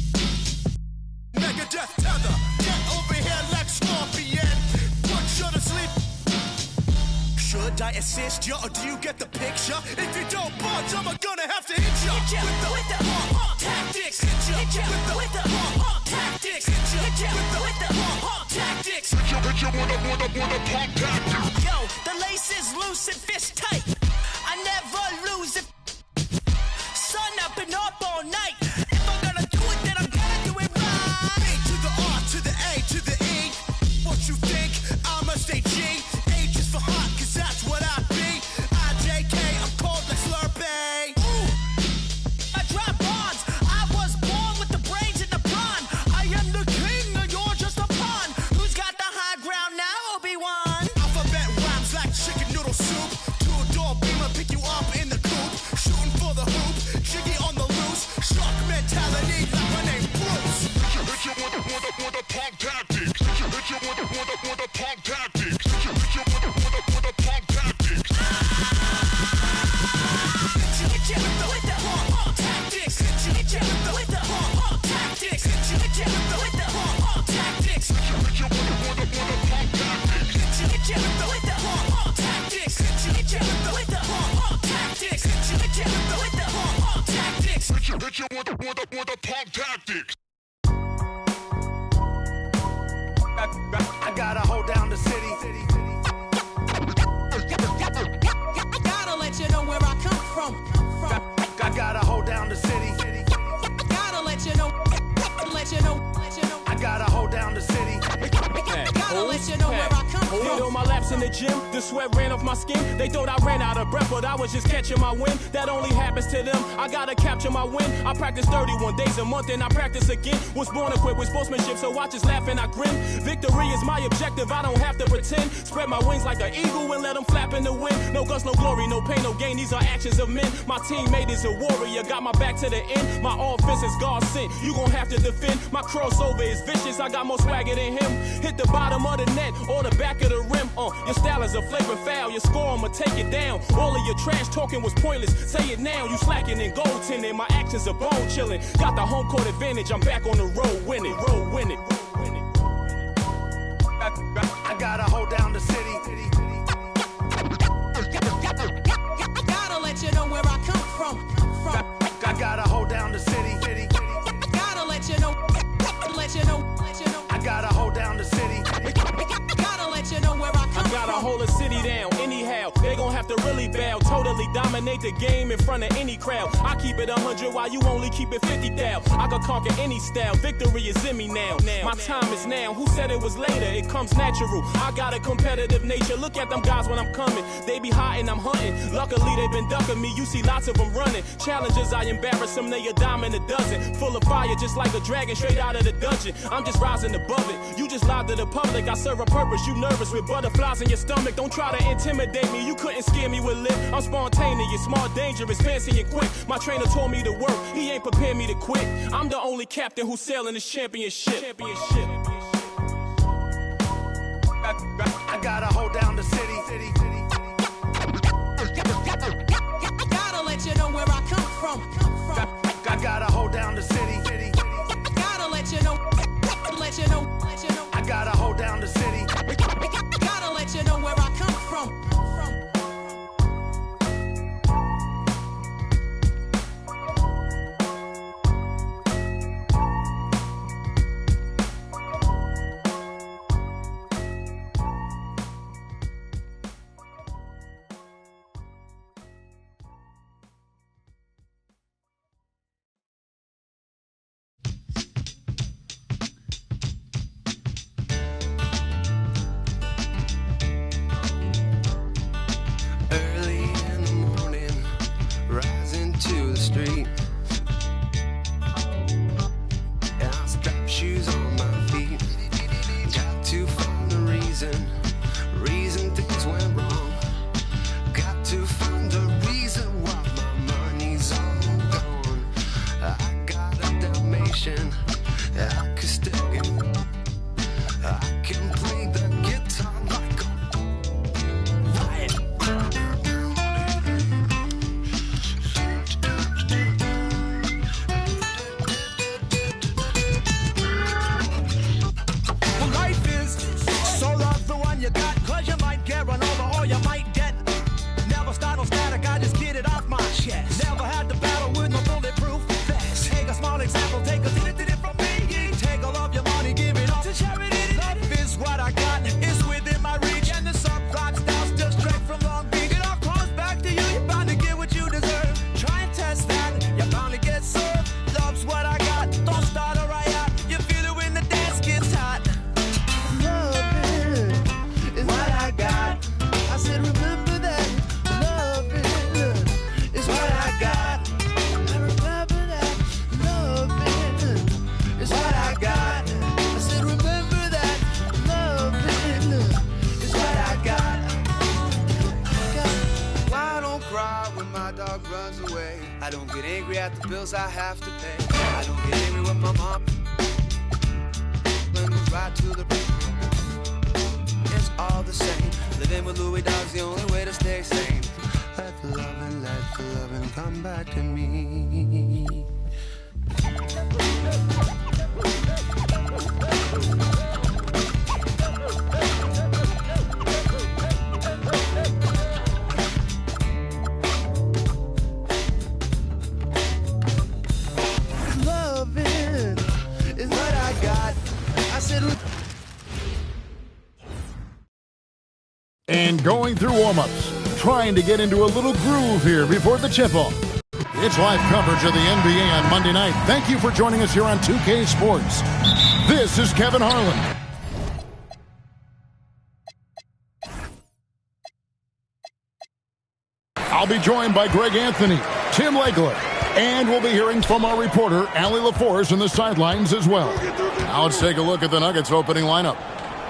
Megadeth tether. Get over here like Scorpion. Put you to sleep. Should I assist you or do you get the picture? If you don't budge, I'm gonna have to hit you. Hit ya with the tactics. Hit ya with the tactics. Hit ya with the tactics. Hit you with the punk tactics. Yo, the lace is loose and fist tight. I never lose it. Sun up and up all night. If I'm gonna do it, then I'm gonna do it right. B to the R to the A to the E. What you think? I'ma stay G. H is for hot, cause that's what I be. IJK, I'm cold like Slurpee. I drop bombs. I was born with the brains and the brawn. I am the king, and you're just a pawn. Who's got the high ground now, Obi-Wan? Alphabet rhymes like chicken noodle soup. Two-door beamer pick you up in the coop. Shooting for the hoop, jiggy on the loose. Shark mentality like my name Bruce. Hit you with the punk tactics. Hit you with the punk tactics. Hit you with the punk tactics. Hit ya with the tactics. Hit ya with the tactics. Hit ya with the tactics. Hit you with the punk tactics. Hit ya with the tactics. Hit ya with the tactics. Hit ya with the tactics. Hit you with the punk tactics. I gotta hold down the city. Gotta let you know where I come from. I gotta hold down the city. Gotta let you know. I gotta hold down the city. Gotta let you know where I come from. Hit on my laps in the gym, the sweat ran off my skin. They thought I ran out of breath, but I was just catching my wind. That only happens to them. I gotta capture my win. I practice 31 days a month and I practice again. Was born equipped with sportsmanship, so I just laugh and I grin. Victory is my objective, I don't have to pretend. Spread my wings like an eagle and let them flap in the wind. No guts, no glory, no pain, no gain. These are actions of men. My teammate is a warrior, got my back to the end. My offense is God sent. You gon' have to defend. My crossover is vicious, I got more swagger than him. Hit the bottom of the net or the back of the rim. Your style is a flavor foul, your score, I'ma take it down. All of your trash talking was pointless, say it now. You slacking in goaltending, my actions are bone chilling. Got the home court advantage, I'm back on the road winning. I gotta hold down the city. Gotta let you know where I come from. I gotta hold down the city. Gotta let you know. I gotta hold down the city. Gotta let you know where I come from. I gotta hold a city down anyhow. They gon' have to really bow. Totally dominate the game in front of any crowd. I keep it 100 while you only keep it 50 thou. I can conquer any style. Victory is in me now. My time is now. Who said it was later? It comes natural. I got a competitive nature. Look at them guys when I'm coming. They be hot and I'm hunting. Luckily they been ducking me. You see lots of them running. Challenges I embarrass them. They a dime in a dozen. Full of fire just like a dragon straight out of the dungeon. I'm just rising above it. You just lied to the public. I serve a purpose. You nervous with butterflies in your stomach. Don't try to intimidate me. You couldn't scare me with lip. I'm spontaneous, smart, dangerous, fancy and quick. My trainer told me to work. He ain't prepared me to quit. I'm the only captain who's sailing this championship. I gotta hold down the city. Gotta let you know where I come from. I gotta hold down the city. Gotta let you know. I gotta hold down the city. Gotta let you know where I come from. I don't get angry at the bills I have to pay. I don't get angry with my mom. When we ride to the it's all the same. Living with Louis Dog's the only way to stay sane. Let the loving come back to me. And going through warm-ups, trying to get into a little groove here before the tip-off. It's live coverage of the NBA on Monday night. Thank you for joining us here on 2K Sports. This is Kevin Harlan. I'll be joined by Greg Anthony, Tim Legler, and we'll be hearing from our reporter, Allie LaForce, in the sidelines as well. Now let's take a look at the Nuggets opening lineup.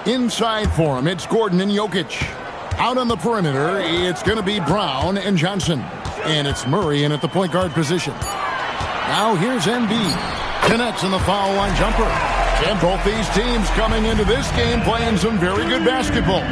Inside for him, it's Gordon and Jokic. Out on the perimeter, it's going to be Brown and Johnson. And it's Murray in at the point guard position. Now here's Embiid. Connects in the foul line jumper. And both these teams coming into this game playing some very good basketball.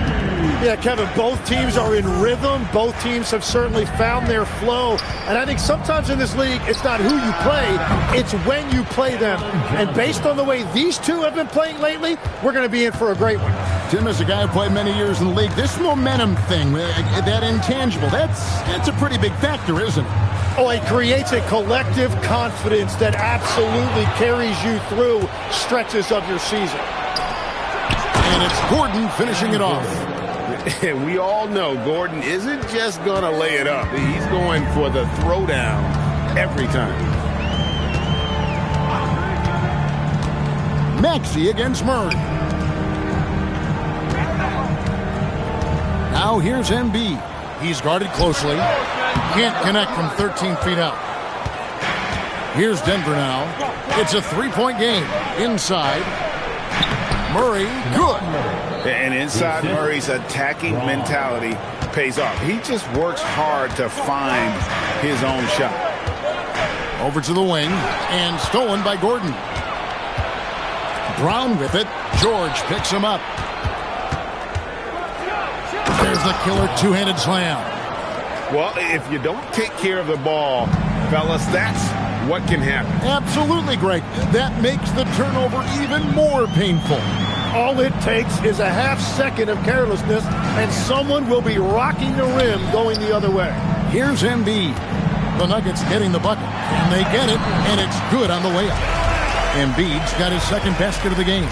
Yeah, Kevin, both teams are in rhythm. Both teams have certainly found their flow. And I think sometimes in this league, it's not who you play, it's when you play them. And based on the way these two have been playing lately, we're going to be in for a great one. Tim, as a guy who played many years in the league, this momentum thing, that intangible, that's a pretty big factor, isn't it? Oh, it creates a collective confidence that absolutely carries you through stretches of your season. And it's Gordon finishing it off. And we all know Gordon isn't just going to lay it up. He's going for the throwdown every time. Maxey against Murray. Now here's Embiid. He's guarded closely. Can't connect from 13 feet out. Here's Denver now. It's a three-point game. Inside. Murray, good. And inside Murray's attacking mentality pays off. He just works hard to find his own shot. Over to the wing, and stolen by Gordon. Brown with it. George picks him up. There's the killer two-handed slam. Well, if you don't take care of the ball, fellas, that's what can happen. Absolutely, Greg. That makes the turnover even more painful. All it takes is a half second of carelessness, and someone will be rocking the rim going the other way. Here's Embiid. The Nuggets getting the bucket, and they get it, and it's good on the layup. Embiid's got his second basket of the game.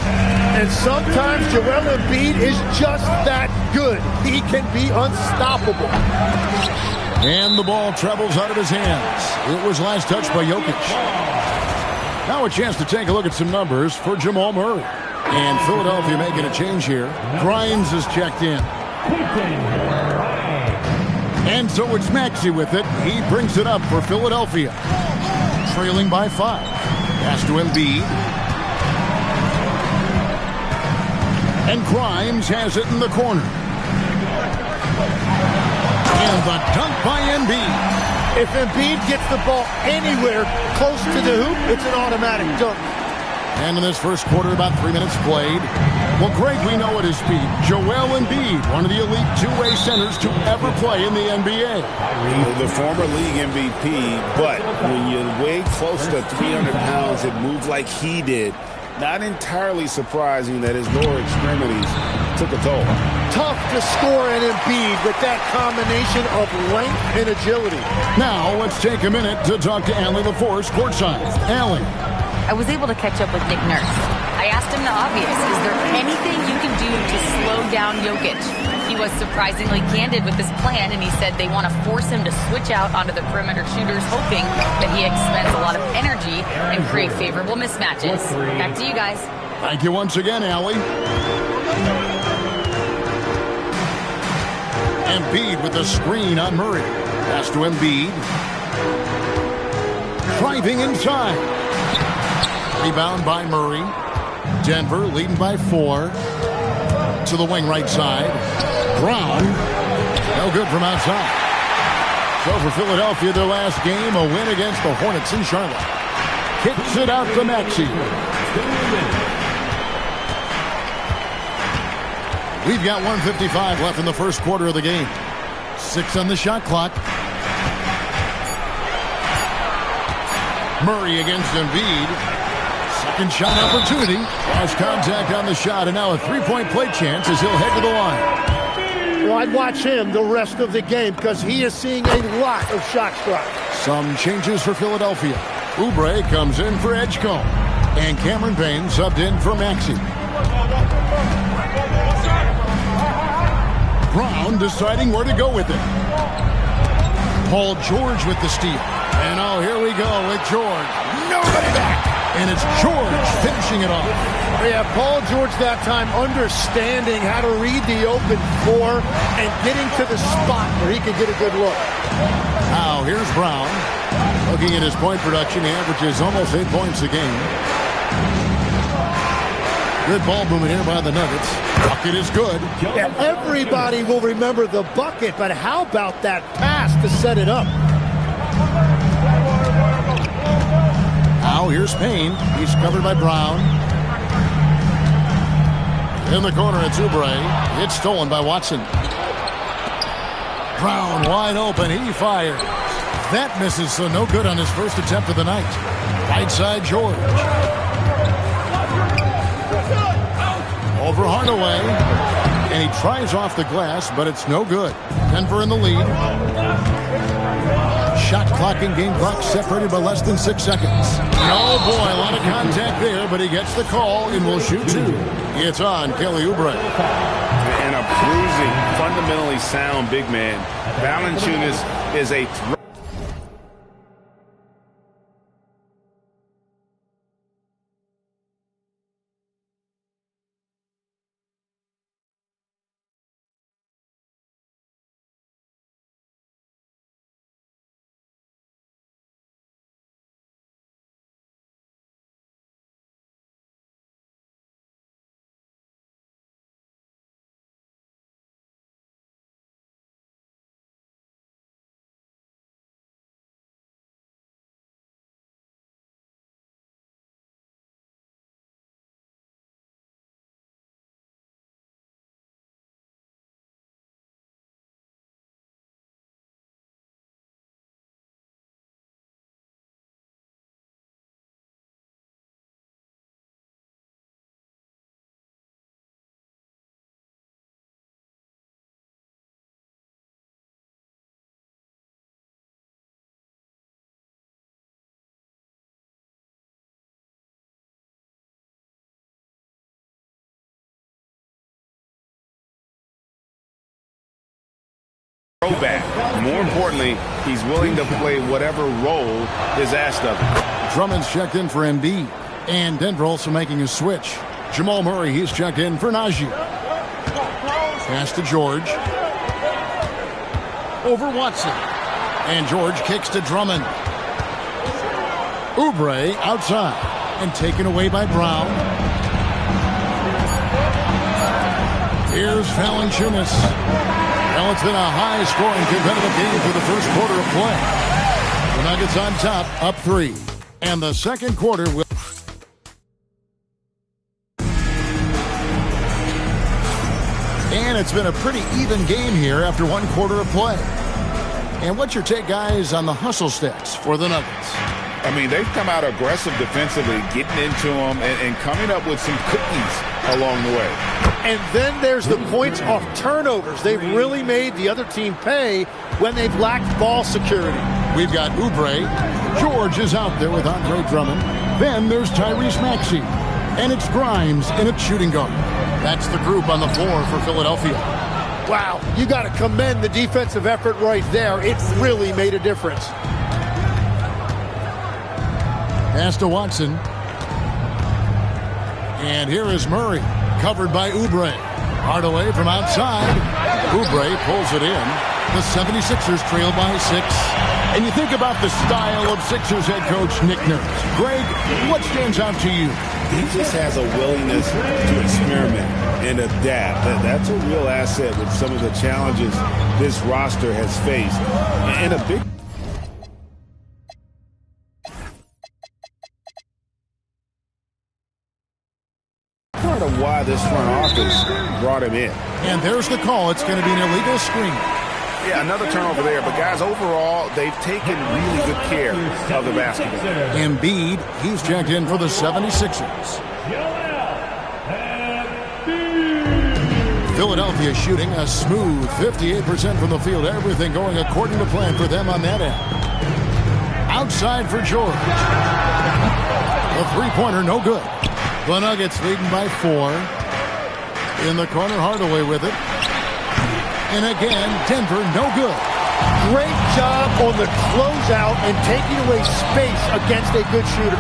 And sometimes Joel Embiid is just that good. He can be unstoppable. And the ball travels out of his hands. It was last touched by Jokic. Now a chance to take a look at some numbers for Jamal Murray. And Philadelphia making a change here. Grimes is checked in. And so it's Maxey with it. He brings it up for Philadelphia. Trailing by 5. Pass to Embiid. And Grimes has it in the corner. And the dunk by Embiid. If Embiid gets the ball anywhere close to the hoop, it's an automatic dunk. And in this first quarter, about 3 minutes played. Well, Greg, we know at his speed. Joel Embiid, one of the elite two-way centers to ever play in the NBA. The former league MVP, but when you weigh close to 300 pounds and move like he did, not entirely surprising that his lower extremities took a toll. Tough to score an Embiid with that combination of length and agility. Now, let's take a minute to talk to Allie LaForce courtside. Allie. I was able to catch up with Nick Nurse. I asked him the obvious. Is there anything you can do to slow down Jokic? He was surprisingly candid with this plan, and he said they want to force him to switch out onto the perimeter shooters, hoping that he expends a lot of energy and create favorable mismatches. Back to you guys. Thank you once again, Allie. Embiid with the screen on Murray. Pass to Embiid. Driving inside. Rebound by Murray. Denver leading by 4. To the wing right side. Brown. No good from outside. So for Philadelphia, their last game, a win against the Hornets in Charlotte. Kicks it out to Maxey. We've got 1:55 left in the first quarter of the game. 6 on the shot clock. Murray against Embiid. Second shot opportunity. Has contact on the shot, and now a three-point play chance as he'll head to the line. Well, I'd watch him the rest of the game because he is seeing a lot of shot clock. Some changes for Philadelphia. Oubre comes in for Edgecombe. And Cameron Payne subbed in for Maxey. Brown deciding where to go with it. Paul George with the steal. And oh, here we go with George. Nobody back. And it's George finishing it off. Yeah, Paul George that time understanding how to read the open floor and getting to the spot where he could get a good look. Now, here's Brown. Looking at his point production, he averages almost 8 points a game. Good ball movement here by the Nuggets. Bucket is good. Yeah, everybody will remember the bucket, but how about that pass to set it up? Now here's Payne. He's covered by Brown. In the corner, it's Oubre. It's stolen by Watson. Brown wide open. He fires. That misses, so no good on his first attempt of the night. Right side, George. Over Hardaway. And he tries off the glass, but it's no good. Denver in the lead. Shot clock and game clock separated by less than 6 seconds. Oh boy, a lot of contact there, but he gets the call and will shoot 2. It's on Kelly Oubre. And a bruising, fundamentally sound big man. Valanciunas is a threat. throwback. More importantly, he's willing to play whatever role is asked of him. Drummond's checked in for Embiid. And Denver also making a switch. Jamal Murray, he's checked in for Najee. Pass to George. Over Watson. And George kicks to Drummond. Oubre outside. And taken away by Brown. Here's Valanciunas. Well, it's been a high-scoring competitive game for the first quarter of play. The Nuggets on top, up 3. And the second quarter will... And it's been a pretty even game here after one quarter of play. And what's your take, guys, on the hustle stats for the Nuggets? I mean, they've come out aggressive defensively, getting into them and coming up with some cookies along the way. And then there's the points off turnovers. They've really made the other team pay when they've lacked ball security. We've got Oubre. George is out there with Andre Drummond. Then there's Tyrese Maxey. And it's Grimes in at shooting guard. That's the group on the floor for Philadelphia. Wow, you got to commend the defensive effort right there. It really made a difference. Pass to Watson. And here is Murray, covered by Oubre. Hardaway from outside. Oubre pulls it in. The 76ers trail by 6. And you think about the style of Sixers head coach Nick Nurse. Greg, what stands out to you? He just has a willingness to experiment and adapt. That's a real asset with some of the challenges this roster has faced. And a big... part of why this front office brought him in. And there's the call. It's going to be an illegal screen. Yeah, another turnover there. But, guys, overall, they've taken really good care of the basketball. Embiid, he's checked in for the 76ers. Philadelphia shooting a smooth 58% from the field. Everything going according to plan for them on that end. Outside for George. The three-pointer, no good. The Nuggets leading by 4. In the corner, Hardaway with it. And again, Denver, no good. Great job on the closeout and taking away space against a good shooter.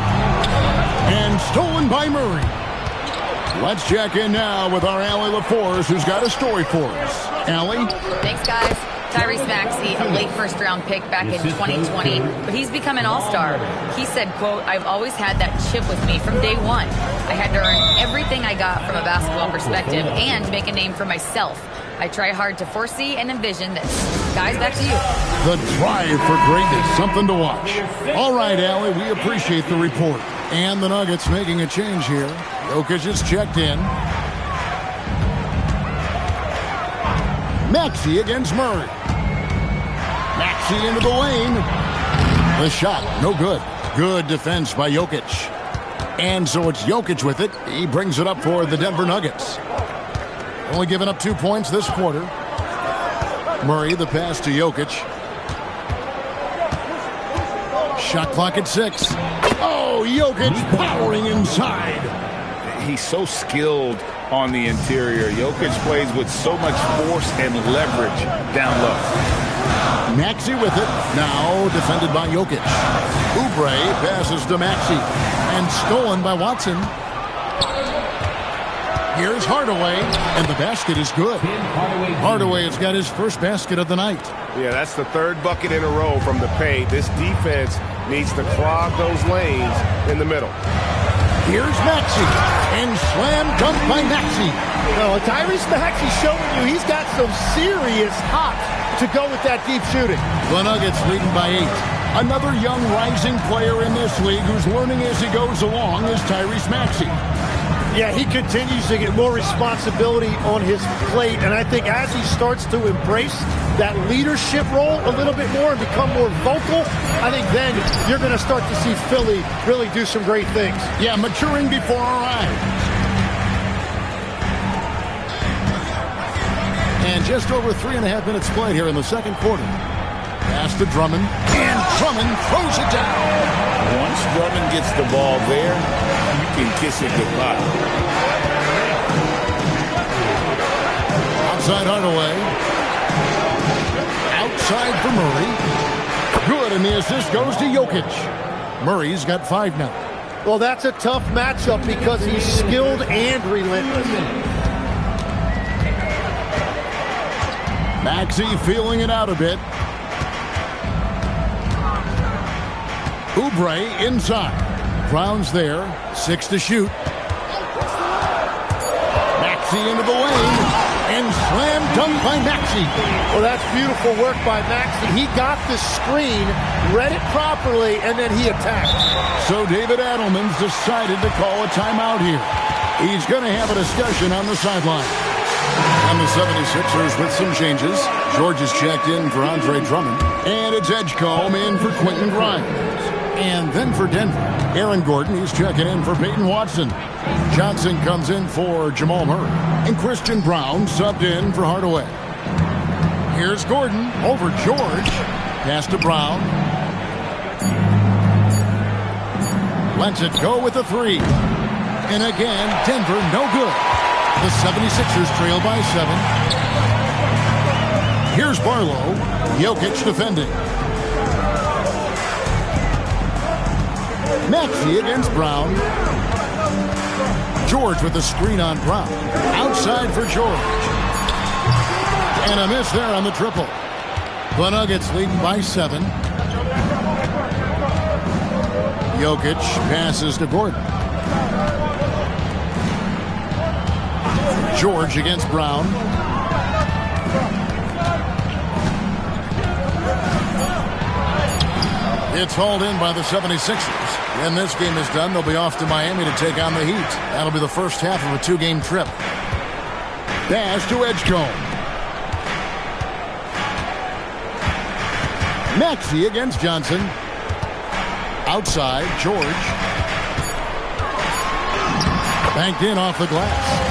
And stolen by Murray. Let's check in now with our Allie LaForce, who's got a story for us. Allie? Thanks, guys. Tyrese Maxey, a late first-round pick back in 2020, but he's become an all-star. He said, quote, "I've always had that chip with me from day one. I had to earn everything I got from a basketball perspective and make a name for myself. I try hard to foresee and envision this." Guys, back to you. The drive for greatness, something to watch. All right, Allie, we appreciate the report. And the Nuggets making a change here. Jokic is checked in. Maxey against Murray. Maxey into the lane. The shot, no good. Good defense by Jokic. And so it's Jokic with it. He brings it up for the Denver Nuggets. Only giving up 2 points this quarter. Murray, the pass to Jokic. Shot clock at 6. Oh, Jokic powering inside. He's so skilled on the interior. Jokic plays with so much force and leverage down low. Maxey with it. Now defended by Jokic. Oubre passes to Maxey. And stolen by Watson. Here's Hardaway, and the basket is good. Hardaway has got his first basket of the night. Yeah, that's the third bucket in a row from the paint. This defense needs to clog those lanes in the middle. Here's Maxey, and slam dunk by Maxey. No, Tyrese Maxey showing you he's got some serious hop to go with that deep shooting. The Nuggets leading by 8. Another young rising player in this league who's learning as he goes along is Tyrese Maxey. Yeah, he continues to get more responsibility on his plate, and I think as he starts to embrace that leadership role a little bit more and become more vocal, I think then you're going to start to see Philly really do some great things. Yeah, maturing before our eyes. And just over 3.5 minutes played here in the second quarter. Pass to Drummond, and Drummond throws it down. Once Drummond gets the ball there, you can kiss it goodbye. Outside Hardaway. outside for Murray. Good, and the assist goes to Jokic. Murray's got 5 now. Well, that's a tough matchup because he's skilled and relentless. Maxey feeling it out a bit. Oubre inside. Brown's there. 6 to shoot. Maxey into the lane. And slam dunk by Maxey. Well, that's beautiful work by Maxey. He got the screen, read it properly, and then he attacked. So David Adelman's decided to call a timeout here. He's going to have a discussion on the sideline. And the 76ers with some changes. George is checked in for Andre Drummond. And it's Edgecombe in for Quentin Grimes. And then for Denver, Aaron Gordon, he's checking in for Peyton Watson. Johnson comes in for Jamal Murray. And Christian Brown subbed in for Hardaway. Here's Gordon over George. Pass to Brown. Lets it go with the 3. And again, Denver no good. The 76ers trail by 7. Here's Barlow. Jokic defending. Maxey against Brown. George with the screen on Brown. Outside for George. And a miss there on the triple. The Nuggets leading by 7. Jokic passes to Gordon. George against Brown. It's hauled in by the 76ers. When this game is done, they'll be off to Miami to take on the Heat. That'll be the first half of a 2-game trip. Dash to Edgecombe. Maxey against Johnson. Outside, George. Banked in off the glass.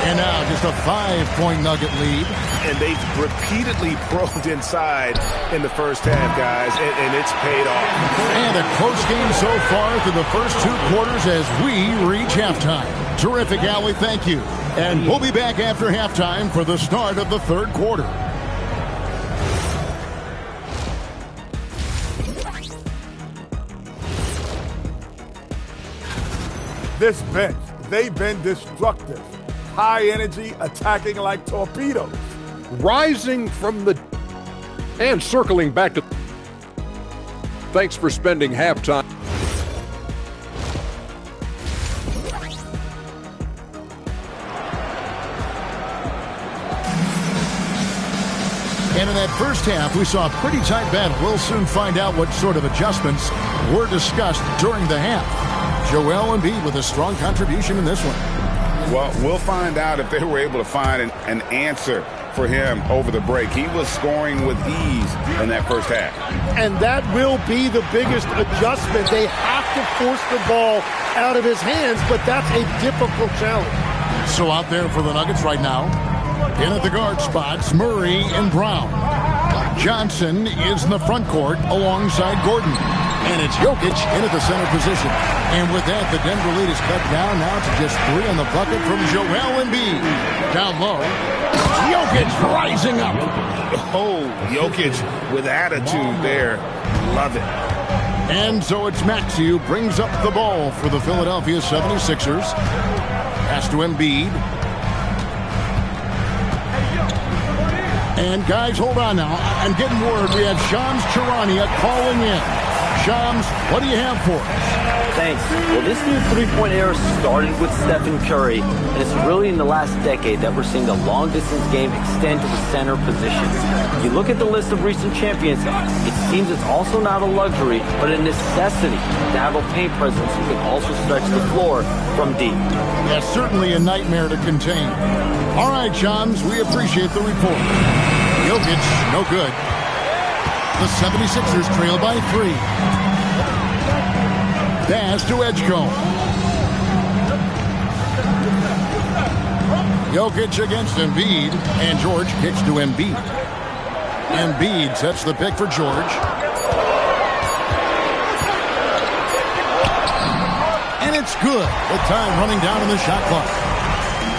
And now just a 5-point Nugget lead. And they've repeatedly probed inside in the first half, guys, and it's paid off. And a close game so far through the first 2 quarters as we reach halftime. Terrific, Allie, thank you. And we'll be back after halftime for the start of the 3rd quarter. This bench, they've been destructive. High energy, attacking like torpedoes. Rising from the... and circling back to... Thanks for spending halftime. And in that first half, we saw a pretty tight battle. We'll soon find out what sort of adjustments were discussed during the half. Joel Embiid with a strong contribution in this one. Well, we'll find out if they were able to find an answer for him over the break. He was scoring with ease in that first half. And that will be the biggest adjustment. They have to force the ball out of his hands, but that's a difficult challenge. So out there for the Nuggets right now, in at the guard spots, Murray and Brown. Johnson is in the front court alongside Gordon. And it's Jokic in at the center position. And with that, the Denver lead is cut down now to just 3 on the bucket from Joel Embiid. Down low, Jokic rising up. Oh, Jokic with attitude there. Love it. And so it's Maxey who brings up the ball for the Philadelphia 76ers. Pass to Embiid. And guys, hold on now. I'm getting word we have Shams Charania calling in. Shams, what do you have for us? Thanks. Well, this new three-point era started with Stephen Curry, and it's really in the last decade that we're seeing the long-distance game extend to the center position. You look at the list of recent champions, it seems it's also not a luxury, but a necessity to have a paint presence who can also stretch the floor from deep. Yeah, certainly a nightmare to contain. All right, Shams, we appreciate the report. Jokic, no good. The 76ers trail by 3. Pass to Edgecombe. Jokic against Embiid, and George kicks to Embiid. Embiid sets the pick for George. And it's good. The time running down in the shot clock.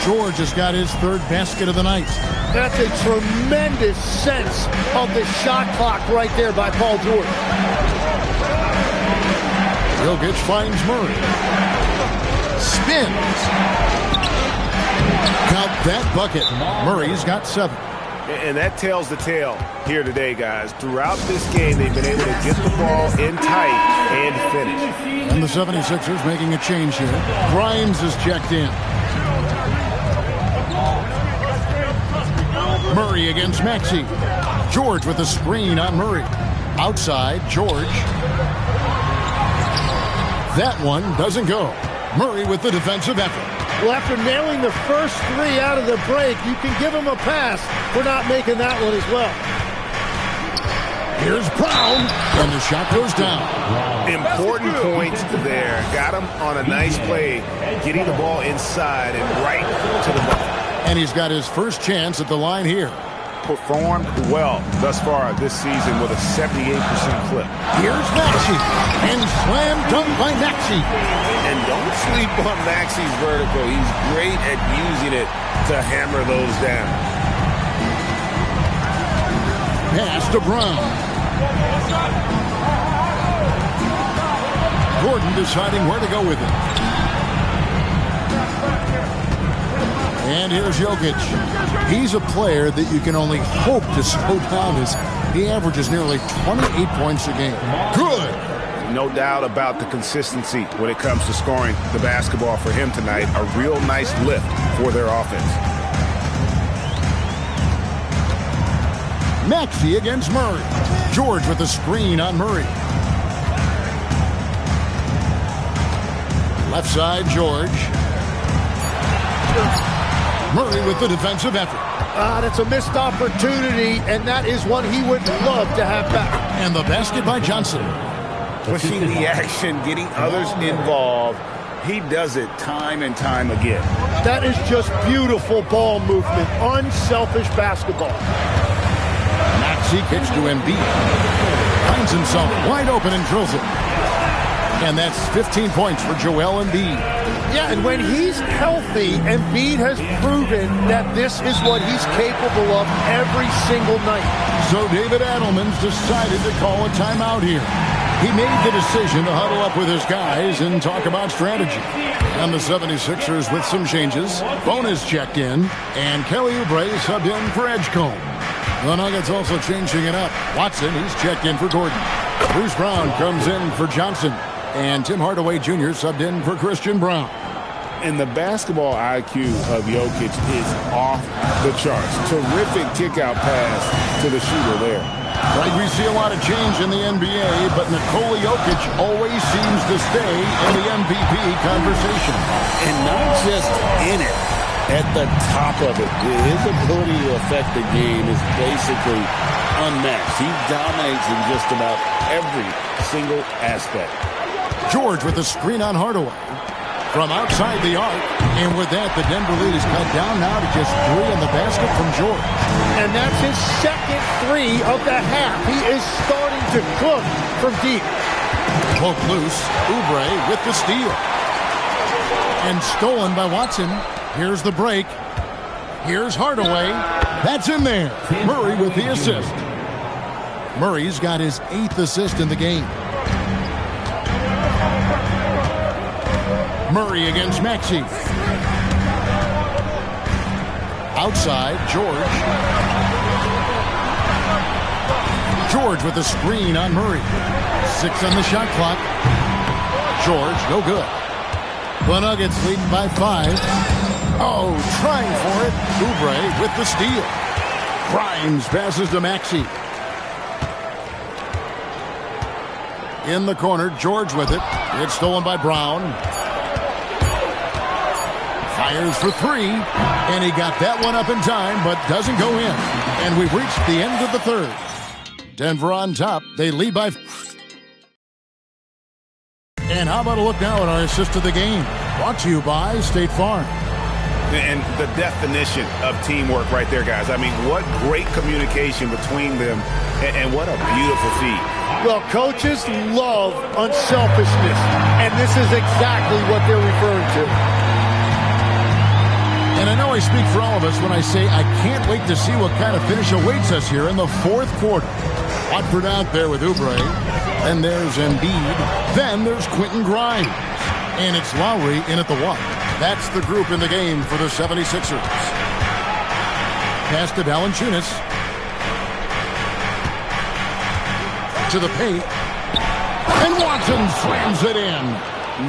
George has got his third basket of the night. That's a tremendous sense of the shot clock right there by Paul George. Jokic finds Murray. Spins. Count that bucket. Murray's got 7. And that tells the tale here today, guys. Throughout this game, they've been able to get the ball in tight and finish. And the 76ers making a change here. Grimes is checked in. Murray against Maxey. George with a screen on Murray. Outside, George. That one doesn't go. Murray with the defensive effort. Well, after nailing the first 3 out of the break, you can give him a pass for not making that one as well. Here's Brown, and the shot goes down. Important points there. Got him on a nice play, getting the ball inside and right to the bucket. And he's got his first chance at the line here. Performed well thus far this season with a 78% clip. Here's Maxey, and slam dunk by Maxey. And don't sleep on Maxey's vertical. He's great at using it to hammer those down. Pass to Brown. Gordon deciding where to go with it. And here's Jokic. He's a player that you can only hope to slow down as he averages nearly 28 points a game. Good. No doubt about the consistency when it comes to scoring the basketball for him tonight. A real nice lift for their offense. Maxey against Murray. George with a screen on Murray. Left side, George. Murray with the defensive effort. That's a missed opportunity, and that is one he would love to have back. And the basket by Johnson. Pushing the action, getting others involved. He does it time and time again. That is just beautiful ball movement, unselfish basketball. Maxey kicks to Embiid. Finds himself wide open and drills it. And that's 15 points for Joel Embiid. Yeah, and when he's healthy, Embiid has proven that this is what he's capable of every single night. So David Adelman's decided to call a timeout here. He made the decision to huddle up with his guys and talk about strategy. And the 76ers with some changes. Bone is checked in, and Kelly Oubre subbed in for Edgecombe. The Nuggets also changing it up. Watson, he's checked in for Gordon. Bruce Brown comes in for Johnson. And Tim Hardaway Jr. subbed in for Christian Brown. And the basketball IQ of Jokic is off the charts. Terrific kick-out pass to the shooter there. Right, we see a lot of change in the NBA, but Nikola Jokic always seems to stay in the MVP conversation. And not just in it, at the top of it. His ability to affect the game is basically unmatched. He dominates in just about every single aspect. George with a screen on Hardaway from outside the arc. And with that, the Denver lead is cut down now to just 3 on the basket from George. And that's his second 3 of the half. He is starting to cook from deep. Poke loose. Oubre with the steal. And stolen by Watson. Here's the break. Here's Hardaway. That's in there. Murray with the assist. Murray's got his 8th assist in the game. Murray against Maxey. Outside, George. George with a screen on Murray. 6 on the shot clock. George, no good. The Nuggets lead by 5. Oh, trying for it. Oubre with the steal. Grimes passes to Maxey. In the corner, George with it. It's stolen by Brown. Fires for 3, and he got that one up in time, but doesn't go in. And we've reached the end of the third. Denver on top. They lead by... And how about a look now at our assist of the game? Brought to you by State Farm. And the definition of teamwork right there, guys. I mean, what great communication between them, and what a beautiful feat. Well, coaches love unselfishness, and this is exactly what they're referring to. And I know I speak for all of us when I say I can't wait to see what kind of finish awaits us here in the fourth quarter. Watford out there with Oubre. Then there's Embiid. Then there's Quentin Grimes. And it's Lowry in at the one. That's the group in the game for the 76ers. Pass to Valanciunas. To the paint. And Watson slams it in.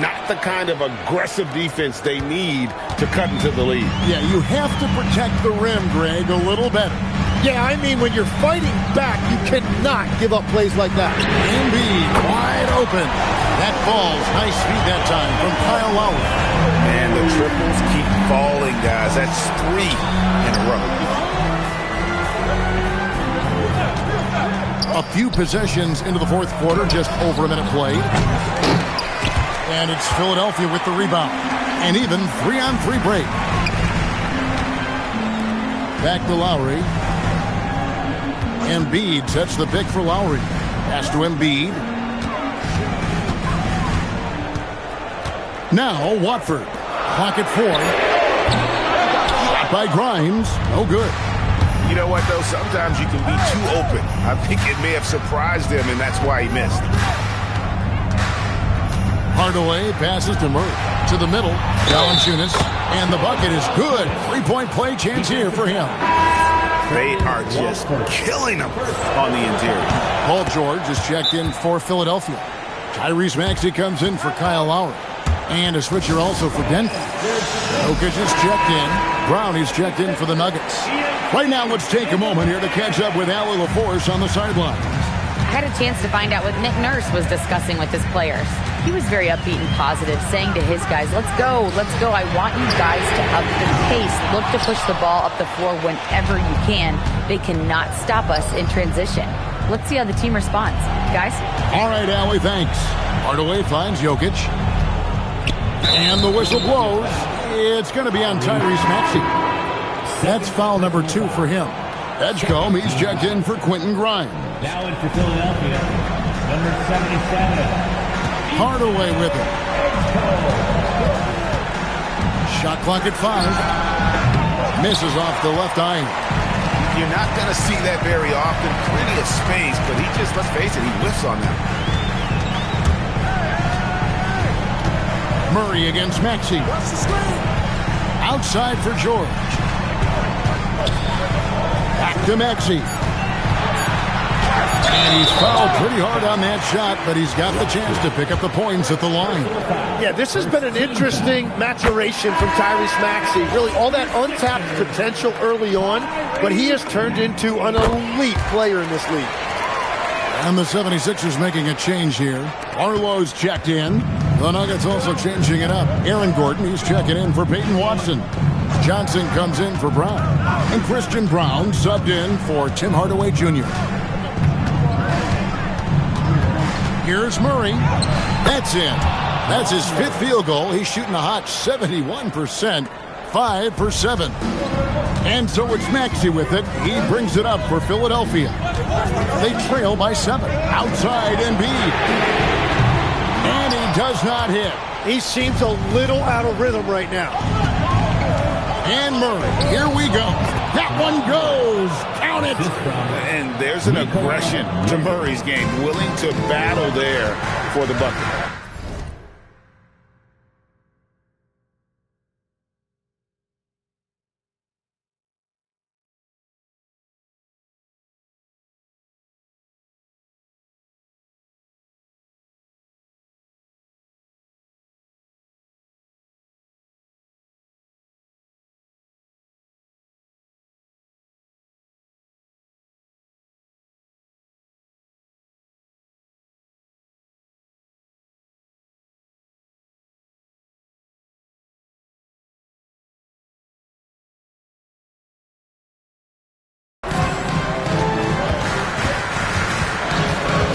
Not the kind of aggressive defense they need to cut into the lead. Yeah, you have to protect the rim, Greg, a little better. Yeah, I mean, when you're fighting back, you cannot give up plays like that. Embiid wide open. That falls. Nice speed that time from Kyle Lowry. And the triples keep falling, guys. That's 3 in a row. A few possessions into the fourth quarter, just over a minute played. And it's Philadelphia with the rebound. And even 3-on-3 break. Back to Lowry. Embiid sets the pick for Lowry. Pass to Embiid. Now Watford. Clock at 4. Shot by Grimes. No good. You know what, though? Sometimes you can be too open. I think it may have surprised him, and that's why he missed. Hardaway passes to Murray. To the middle. Valanciunas. And the bucket is good. 3-point play chance here for him. They are just killing him on the interior. Paul George is checked in for Philadelphia. Tyrese Maxey comes in for Kyle Lowry. And a switcher also for Denver. Jokic is checked in. Brownie's checked in for the Nuggets. Right now, let's take a moment here to catch up with Allie LaForce on the sideline. I had a chance to find out what Nick Nurse was discussing with his players. He was very upbeat and positive, saying to his guys, let's go. I want you guys to up the pace. Look to push the ball up the floor whenever you can. They cannot stop us in transition. Let's see how the team responds. Guys? All right, Allie, thanks. Hardaway finds Jokic. And the whistle blows. It's going to be on Tyrese Maxey. That's foul number 2 for him. Edgecombe, he's checked in for Quentin Grimes. Now in for Philadelphia, number 77. Hardaway with it. Shot clock at 5. Misses off the left eye. You're not going to see that very often. Plenty of space, but he just, let's face it, he whiffs on that. Murray against Maxey. Outside for George. Back to Maxey. And he's fouled pretty hard on that shot, but he's got the chance to pick up the points at the line. Yeah, this has been an interesting maturation from Tyrese Maxey. Really, all that untapped potential early on, but he has turned into an elite player in this league. And the 76ers making a change here. Arlo's checked in. The Nuggets also changing it up. Aaron Gordon, he's checking in for Peyton Watson. Johnson comes in for Brown. And Christian Brown subbed in for Tim Hardaway Jr. Here's Murray. That's in. That's his 5th field goal. He's shooting a hot 71%. 5 for 7. And so it's Maxey with it. He brings it up for Philadelphia. They trail by 7. Outside Embiid. And he does not hit. He seems a little out of rhythm right now. And Murray, here we go. That one goes. Count it. And there's an aggression to Murray's game. Willing to battle there for the bucket.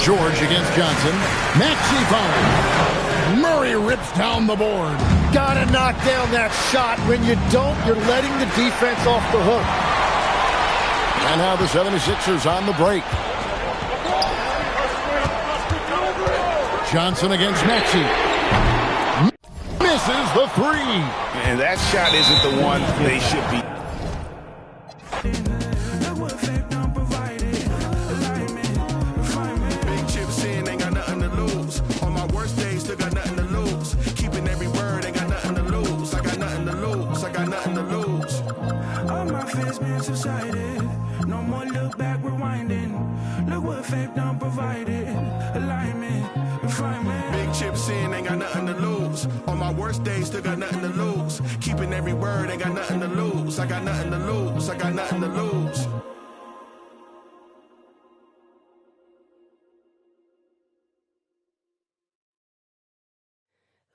George against Johnson. Maxey foul. Murray rips down the board. Gotta knock down that shot. When you don't, you're letting the defense off the hook. And now the 76ers on the break. Johnson against Maxey. misses the three. And that shot isn't the one they should be. Big chips in, ain't got nothing to lose. On my worst days, still got nothing to lose. Keeping every word, ain't got nothing to lose. I got nothing to lose. I got nothing to lose. All my fears been subsided. No more look back, rewinding. Look what faith done provided. Alignment, refinement. Big chips in, ain't got nothing to lose. On my worst days, still got nothing to lose. Keeping every word, ain't got nothing to lose. I got nothing to lose. I got nothing to lose.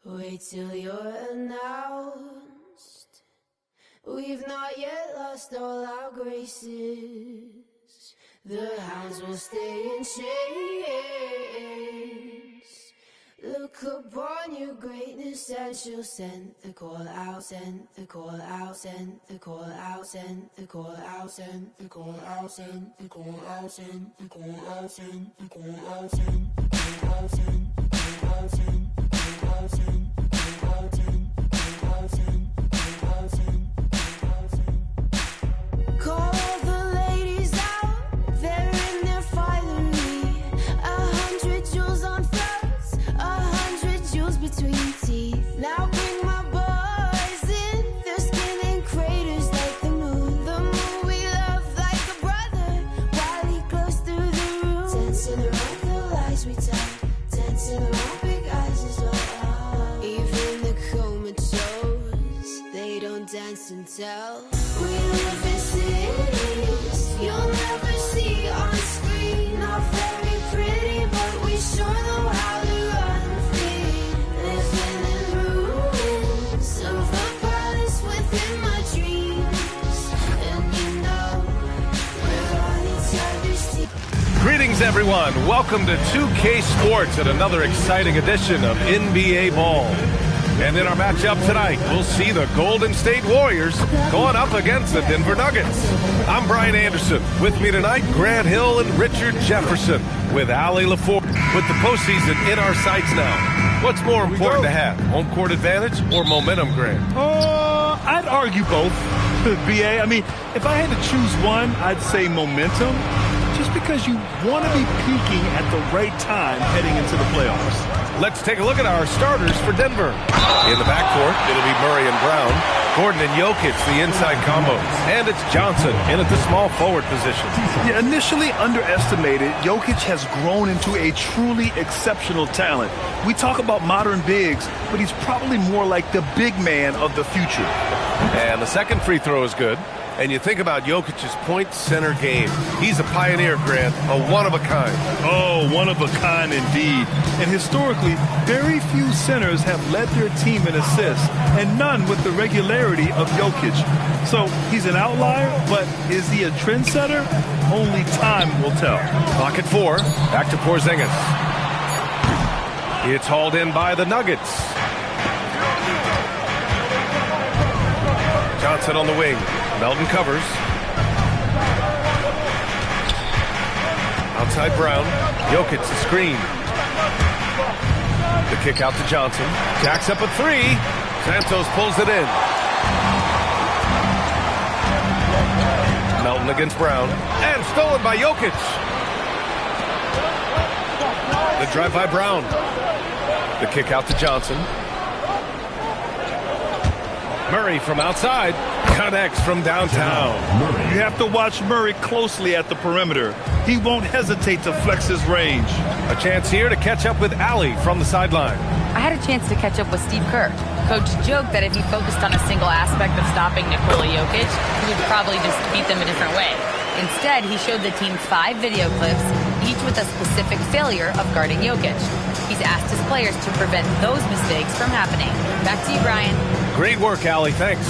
Wait till you're announced. We've not yet lost all our graces. The hounds will stay in chains. Look upon your greatness and she'll send the call out, send the call out, send the call out, send the call out, send the call out, send the call out, send the call out, send the call out, send the call out, send the call out, send call the ladies out, they're in their finery. 100 jewels on fronts, 100 jewels between teeth. Now bring my boys in, their skin in craters like the moon. The moon we love like a brother, while he glows through the room. Dancing around the lies we tell, dancing around big eyes as well. Even the comatose, they don't dance and tell. We live in cities you'll never see on screen. Not very pretty, but we sure know how to run free. Living in ruins of a palace within my dreams. And you know, we're on each other's team. Greetings, everyone. Welcome to 2K Sports and another exciting edition of NBA Ball. And in our matchup tonight, we'll see the Golden State Warriors going up against the Denver Nuggets. I'm Brian Anderson. With me tonight, Grant Hill and Richard Jefferson with Allie LaForce. With the postseason in our sights now, what's more important to have, home court advantage or momentum, Grant? I'd argue both, BA. I mean, if I had to choose one, I'd say momentum, just because you want to be peaking at the right time heading into the playoffs. Let's take a look at our starters for Denver. In the backcourt, it'll be Murray and Brown. Gordon and Jokic, the inside combos. And it's Johnson in at the small forward position. Yeah, initially underestimated, Jokic has grown into a truly exceptional talent. We talk about modern bigs, but he's probably more like the big man of the future. And the second free throw is good. And you think about Jokic's point center game. He's a pioneer, Grant, a one-of-a-kind. Oh, one-of-a-kind indeed. And historically, very few centers have led their team in assists, and none with the regularity of Jokic. So he's an outlier, but is he a trendsetter? Only time will tell. Clock at 4. Back to Porzingis. It's hauled in by the Nuggets. Johnson on the wing. Melton covers. Outside Brown. Jokic the screen. The kick out to Johnson. Jacks up a 3. Santos pulls it in. Melton against Brown. And stolen by Jokic. The drive by Brown. The kick out to Johnson. Murray from outside. Connects from downtown. You have to watch Murray closely at the perimeter. He won't hesitate to flex his range. A chance here to catch up with Allie from the sideline. I had a chance to catch up with Steve Kerr. Coach joked that if he focused on a single aspect of stopping Nikola Jokic, he would probably just beat them a different way. Instead, he showed the team 5 video clips, each with a specific failure of guarding Jokic. He's asked his players to prevent those mistakes from happening. Back to you, Brian. Great work, Allie. Thanks.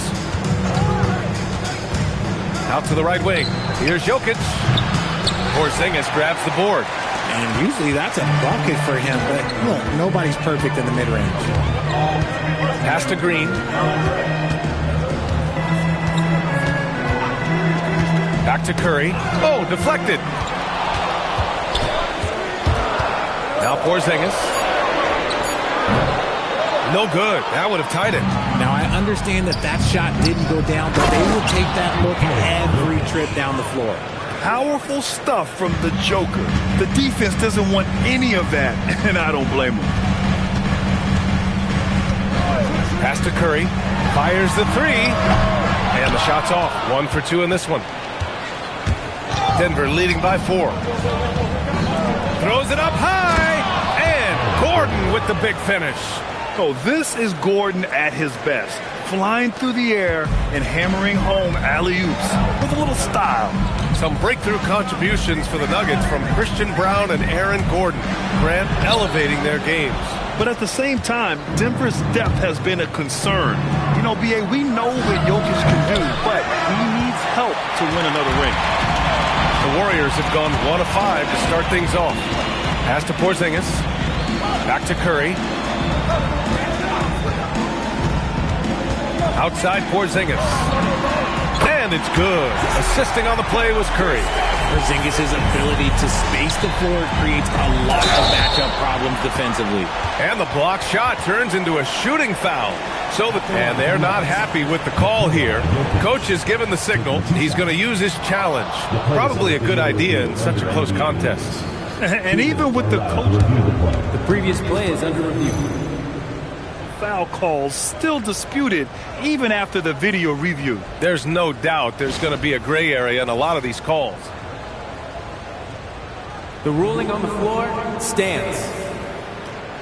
Out to the right wing. Here's Jokic. Porzingis grabs the board. And usually that's a bucket for him, but look, nobody's perfect in the mid-range. Pass to Green. Back to Curry. Oh, deflected. Now Porzingis. No good. That would have tied it. Now, I understand that shot didn't go down, but they will take that look every trip down the floor. Powerful stuff from the Joker. The defense doesn't want any of that, and I don't blame them. Pass to Curry. Fires the three. And the shot's off. 1 for 2 in this one. Denver leading by 4. Throws it up high. And Gordon with the big finish. Oh, this is Gordon at his best. Flying through the air and hammering home alley-oops with a little style. Some breakthrough contributions for the Nuggets from Christian Brown and Aaron Gordon. Grant elevating their games. But at the same time, Denver's depth has been a concern. You know, B.A., we know what Jokic can do, but he needs help to win another ring. The Warriors have gone 1 of 5 to start things off. Pass to Porzingis. Back to Curry. Outside Porzingis. And it's good. Assisting on the play was Curry. Porzingis' ability to space the floor creates a lot of matchup problems defensively. And the block shot turns into a shooting foul. And they're not happy with the call here. Coach has given the signal. He's going to use his challenge. Probably a good idea in such a close contest. And even with the coach, the previous play is under review. Foul calls still disputed even after the video review. There's no doubt there's going to be a gray area in a lot of these calls. The ruling on the floor stands.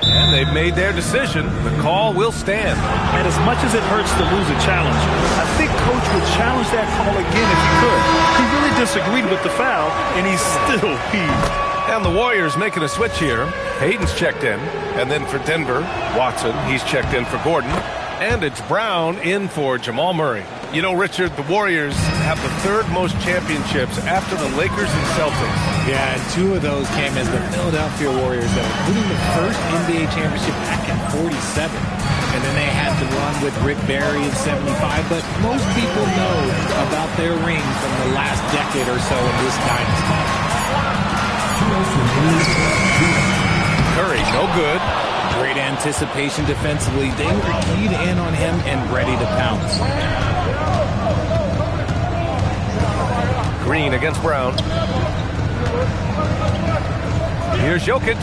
And they've made their decision. The call will stand. And as much as it hurts to lose a challenge, I think Coach would challenge that call again if he could. He really disagreed with the foul, and he's still peeved. And the Warriors making a switch here. Hayden's checked in. And then for Denver, Watson, he's checked in for Gordon. And it's Brown in for Jamal Murray. You know, Richard, the Warriors have the 3rd most championships after the Lakers and Celtics. Yeah, and 2 of those came as the Philadelphia Warriors, including the first NBA championship back in '47. And then they had the run with Rick Barry in '75. But most people know about their ring from the last decade or so in this dynasty. Curry, no good. Great anticipation defensively. They were keyed in on him and ready to pounce. Green against Brown. Here's Jokic.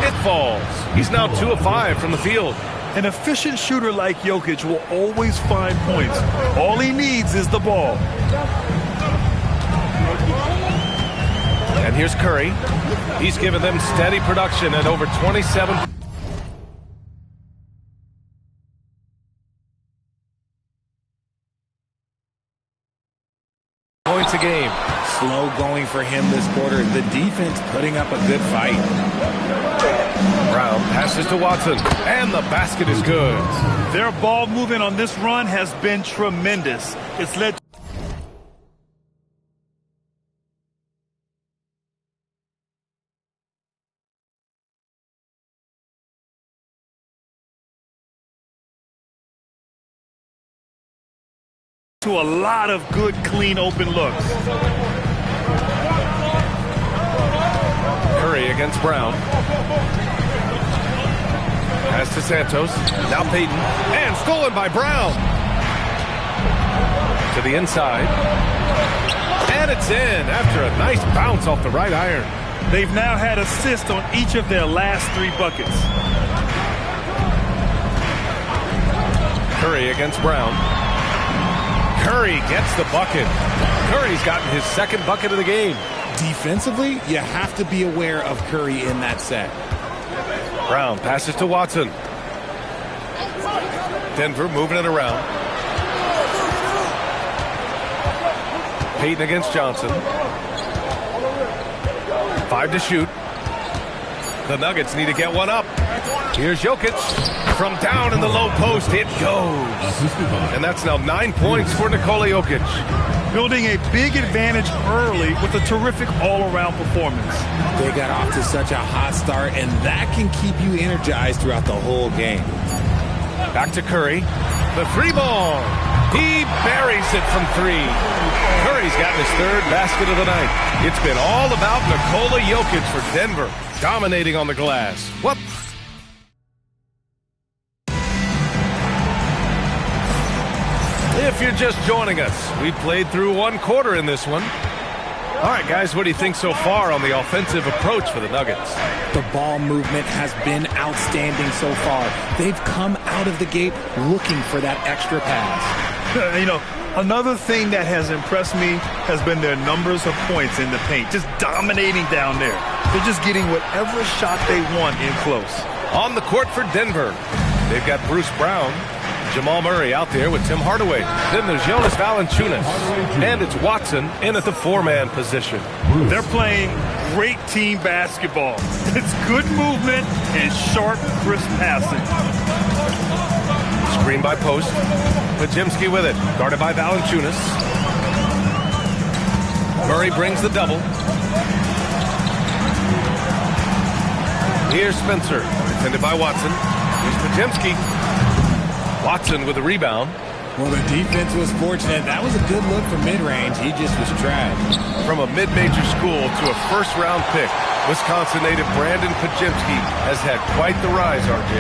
It falls. He's now 2 of 5 from the field. An efficient shooter like Jokic will always find points. All he needs is the ball. And here's Curry. He's given them steady production at over 27. Points a game. Slow going for him this quarter. The defense putting up a good fight. Brown passes to Watson, and the basket is good. Their ball movement on this run has been tremendous. It's led to a lot of good, clean, open looks. Curry against Brown. Pass to Santos. Now Payton. And stolen by Brown. To the inside. And it's in after a nice bounce off the right iron. They've now had assists on each of their last 3 buckets. Curry against Brown. Curry gets the bucket. Curry's gotten his 2nd bucket of the game. Defensively, you have to be aware of Curry in that set. Brown passes to Watson. Denver moving it around. Payton against Johnson. 5 to shoot. The Nuggets need to get one up. Here's Jokic. From down in the low post, it goes. And that's now 9 points for Nikola Jokic. Building a big advantage early with a terrific all-around performance. They got off to such a hot start, and that can keep you energized throughout the whole game. Back to Curry. The 3 ball. He buries it from 3. Curry's gotten his 3rd basket of the night. It's been all about Nikola Jokic for Denver, dominating on the glass. What? If you're just joining us, we played through one quarter in this one. All right, guys, what do you think so far on the offensive approach for the Nuggets? The ball movement has been outstanding so far. They've come out of the gate looking for that extra pass. You know, another thing that has impressed me has been their numbers of points in the paint, just dominating down there. They're just getting whatever shot they want in close. On the court for Denver, they've got Bruce Brown, Jamal Murray out there with Tim Hardaway. Then there's Jonas Valanciunas, and it's Watson in at the four-man position. They're playing great team basketball. It's good movement and sharp, crisp passing. Screen by post. Podziemski with it, guarded by Valanciunas. Murray brings the double. Here's Spencer, defended by Watson. Here's Podziemski. Watson with a rebound. Well, the defense was fortunate. That was a good look from mid-range. He just was trash. From a mid-major school to a first-round pick, Wisconsin native Brandon Podziemski has had quite the rise, RJ.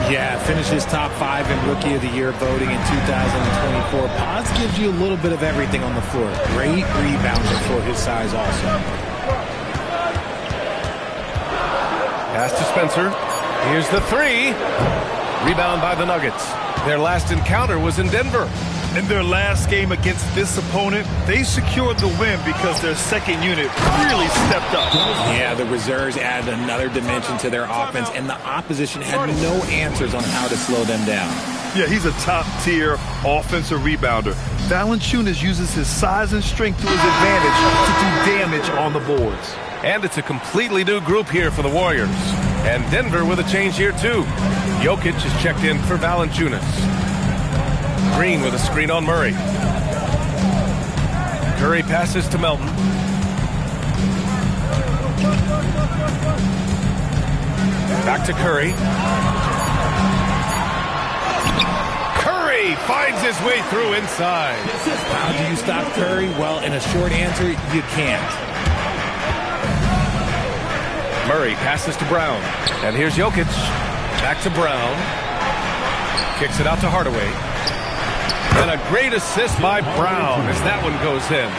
Yeah, finishes top 5 in Rookie of the Year voting in 2024. Pods gives you a little bit of everything on the floor. Great rebounder for his size also. Pass to Spencer. Here's the three. Rebound by the Nuggets. Their last encounter was in Denver. In their last game against this opponent, they secured the win because their second unit really stepped up. Yeah, the reserves added another dimension to their offense, and the opposition had no answers on how to slow them down. Yeah, he's a top-tier offensive rebounder. Valanciunas uses his size and strength to his advantage to do damage on the boards. And it's a completely new group here for the Warriors. And Denver with a change here, too. Jokic is checked in for Valanciunas. Green with a screen on Murray. Curry passes to Melton. Back to Curry. Curry finds his way through inside. How do you stop Curry? Well, in a short answer, you can't. Murray passes to Brown. And here's Jokic. Back to Brown. Kicks it out to Hardaway. And a great assist by Brown as that one goes in.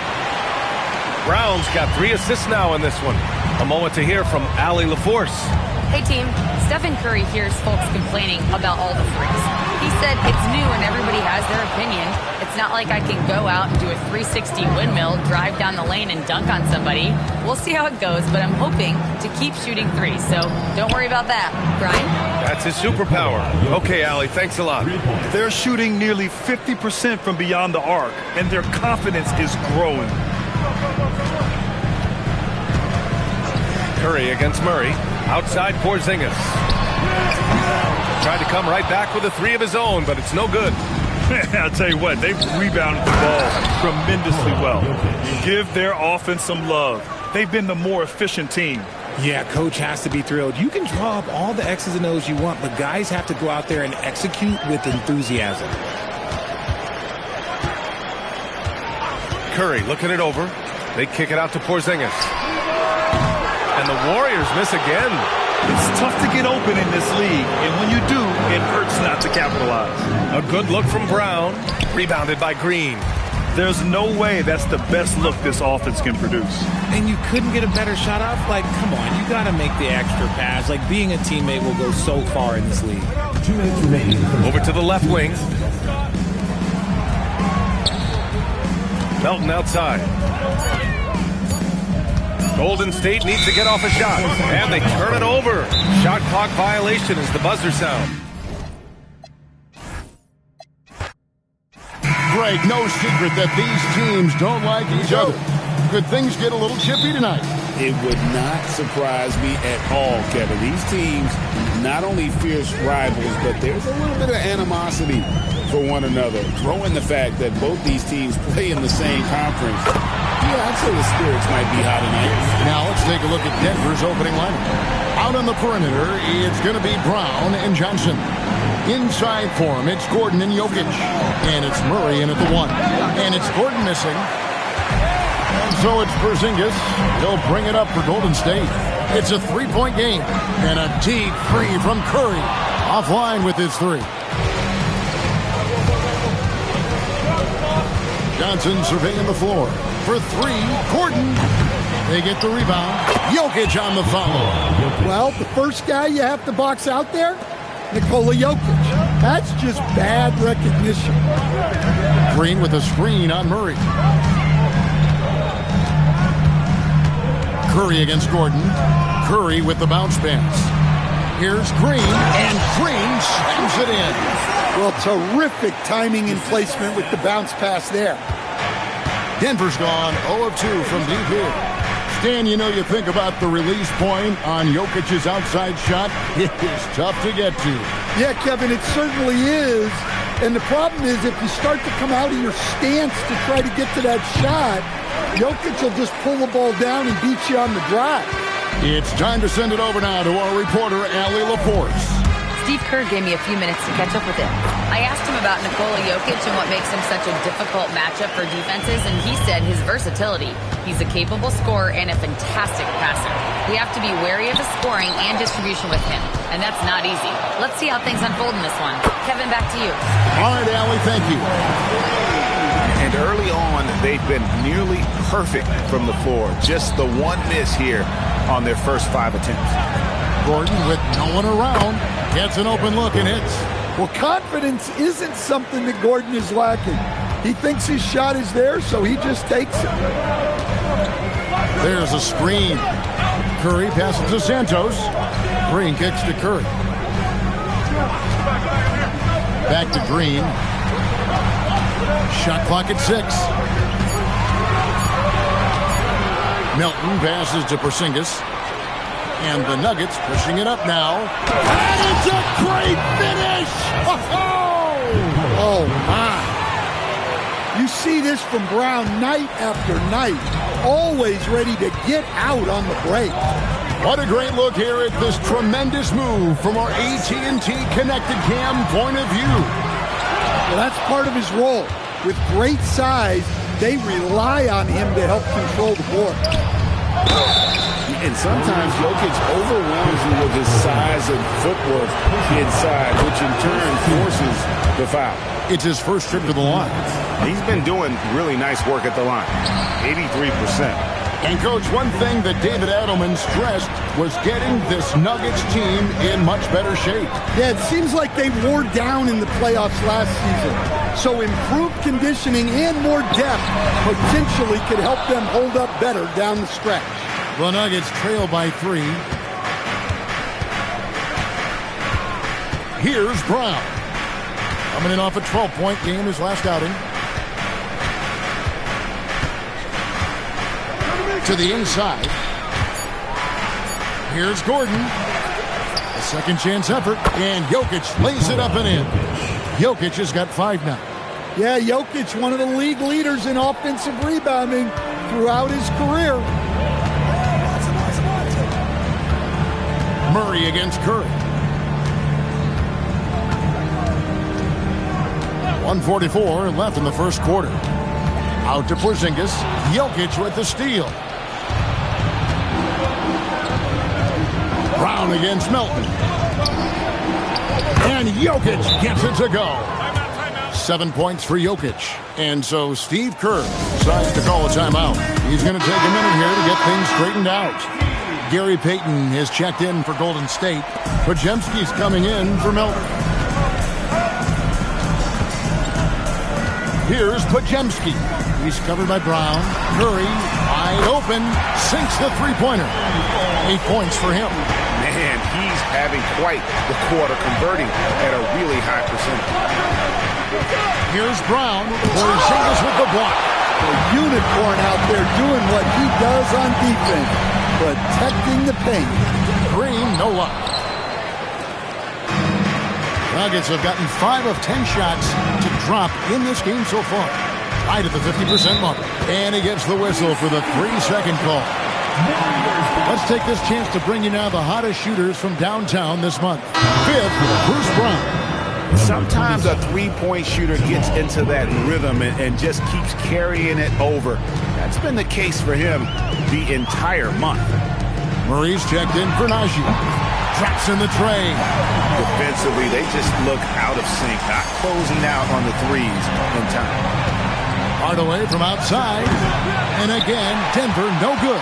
Brown's got 3 assists now in this one. A moment to hear from Allie LaForce. Hey, team. Stephen Curry hears folks complaining about all the threes. He said it's new and everybody has their opinion. It's not like I can go out and do a 360 windmill, drive down the lane, and dunk on somebody. We'll see how it goes, but I'm hoping to keep shooting threes, so don't worry about that. Brian? That's his superpower. Okay, Allie, thanks a lot. They're shooting nearly 50% from beyond the arc, and their confidence is growing. Curry against Murray. Outside Porzingis. Tried to come right back with a 3 of his own, but it's no good. I'll tell you what, they've rebounded the ball tremendously well. Give their offense some love. They've been the more efficient team. Yeah, coach has to be thrilled. You can draw up all the X's and O's you want, but guys have to go out there and execute with enthusiasm. Curry looking it over. They kick it out to Porzingis. And the Warriors miss again. It's tough to get open in this league, and when you do, it hurts not to capitalize. A good look from Brown, rebounded by Green. There's no way that's the best look this offense can produce. And you couldn't get a better shot off? Like, come on, you got to make the extra pass. Like, being a teammate will go so far in this league. 2 minutes remaining. Over to the left wing. Melton outside. Golden State needs to get off a shot, and they turn it over. Shot clock violation as the buzzer sound. Greg, no secret that these teams don't like each other. Could things get a little chippy tonight? It would not surprise me at all, Kevin. These teams, not only fierce rivals, but there's a little bit of animosity for one another. Throw in the fact that both these teams play in the same conference. Yeah, I'd say the spirits might be high tonight. Now let's take a look at Denver's opening lineup. Out on the perimeter, it's going to be Brown and Johnson. Inside for him, it's Gordon and Jokic. And it's Murray in at the 1. And it's Gordon missing. And so it's Porzingis. He'll bring it up for Golden State. It's a 3-point game. And a deep three from Curry. Offline with his 3. Johnson surveying the floor. For three, Gordon. They get the rebound. Jokic on the foul. Well, the first guy you have to box out there, Nikola Jokic. That's just bad recognition. Green with a screen on Murray. Curry against Gordon. Curry with the bounce pass. Here's Green, and Green slams it in. Well, terrific timing and placement with the bounce pass there. Denver's gone 0 of 2 from deep here. Stan, you know, you think about the release point on Jokic's outside shot. It is tough to get to. Yeah, Kevin, it certainly is. And the problem is if you start to come out of your stance to try to get to that shot, Jokic will just pull the ball down and beat you on the drive. It's time to send it over now to our reporter, Allie LaForce. Steve Kerr gave me a few minutes to catch up with him. I asked him about Nikola Jokic and what makes him such a difficult matchup for defenses, and he said his versatility. He's a capable scorer and a fantastic passer. We have to be wary of his scoring and distribution with him, and that's not easy. Let's see how things unfold in this one. Kevin, back to you. All right, Allie, thank you. And early on, they've been nearly perfect from the floor. Just the one miss here on their first 5 attempts. Gordon with no one around gets an open look and hits. Well, confidence isn't something that Gordon is lacking. He thinks his shot is there, so he just takes it. There's a screen. Curry passes to Santos. Green kicks to Curry. Back to Green. Shot clock at 6. Milton passes to Porzingis. And the Nuggets pushing it up now. And it's a great finish! Oh, my. You see this from Brown night after night. Always ready to get out on the break. What a great look here at this tremendous move from our AT&T Connected Cam point of view. Well, that's part of his role. With great size, they rely on him to help control the board. And sometimes Jokic overwhelms you with his size and footwork inside, which in turn forces the foul. It's his first trip to the line. He's been doing really nice work at the line, 83%. And, Coach, one thing that David Adelman stressed was getting this Nuggets team in much better shape. Yeah, it seems like they wore down in the playoffs last season. So improved conditioning and more depth potentially could help them hold up better down the stretch. The Nuggets trail by 3. Here's Brown. Coming in off a 12-point game his last outing. To the inside. Here's Gordon. A second chance effort. And Jokic lays it up and in. Jokic has got 5 now. Yeah, Jokic, one of the league leaders in offensive rebounding throughout his career. Murray against Curry. 1:44 left in the first quarter. Out to Porzingis. Jokic with the steal. Brown against Milton. And Jokic gets it to go. 7 points for Jokic. And so Steve Kerr decides to call a timeout. He's going to take a minute here to get things straightened out. Gary Payton has checked in for Golden State. Podziemski's coming in for Milton. Here's Podziemski. He's covered by Brown. Curry, wide open, sinks the three-pointer. 8 points for him. Man, he's having quite the quarter, converting at a really high percentage. Here's Brown. Porzingis with the block. The unicorn out there doing what he does on defense, protecting the paint. Green, no luck. Nuggets have gotten 5 of 10 shots to drop in this game so far. Right at the 50% mark. And he gets the whistle for the 3-second call. Let's take this chance to bring you now the hottest shooters from downtown this month. 5th, Bruce Brown. Sometimes a three-point shooter gets into that rhythm and just keeps carrying it over. That's been the case for him the entire month. Murray's checked in for Najee. Drops in the tray. Defensively, they just look out of sync, not closing out on the threes in time. Hardaway from outside. And again, Denver no good.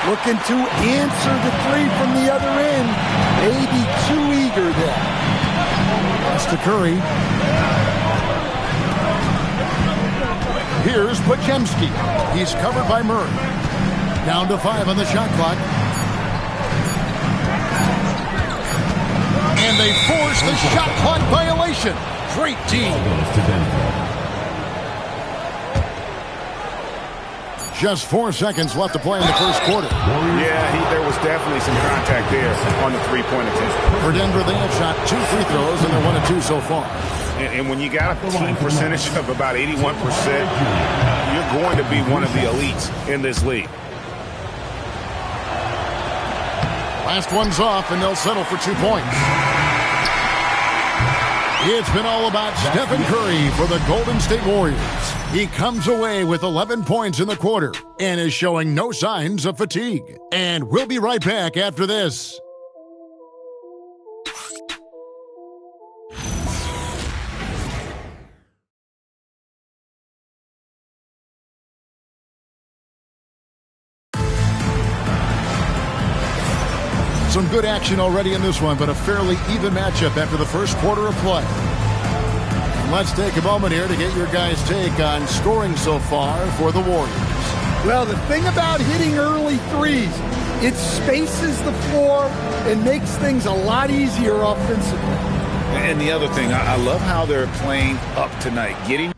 Looking to answer the three from the other end. Maybe too eager there. Pass to Curry. Here's Podziemski. He's covered by Murray. Down to 5 on the shot clock. And they force the shot clock violation. Great team. Just 4 seconds left to play in the first quarter. Yeah, there was definitely some contact there on the three-point attempt. For Denver, they have shot 2 free throws, and they're 1 of 2 so far. And when you got a team percentage of about 81%, you're going to be one of the elites in this league. Last one's off, and they'll settle for 2 points. It's been all about Stephen Curry for the Golden State Warriors. He comes away with 11 points in the quarter and is showing no signs of fatigue. And we'll be right back after this. Some good action already in this one, but a fairly even matchup after the first quarter of play. Let's take a moment here to get your guys' take on scoring so far for the Warriors. Well, the thing about hitting early threes, it spaces the floor and makes things a lot easier offensively. And the other thing, I love how they're playing up tonight, getting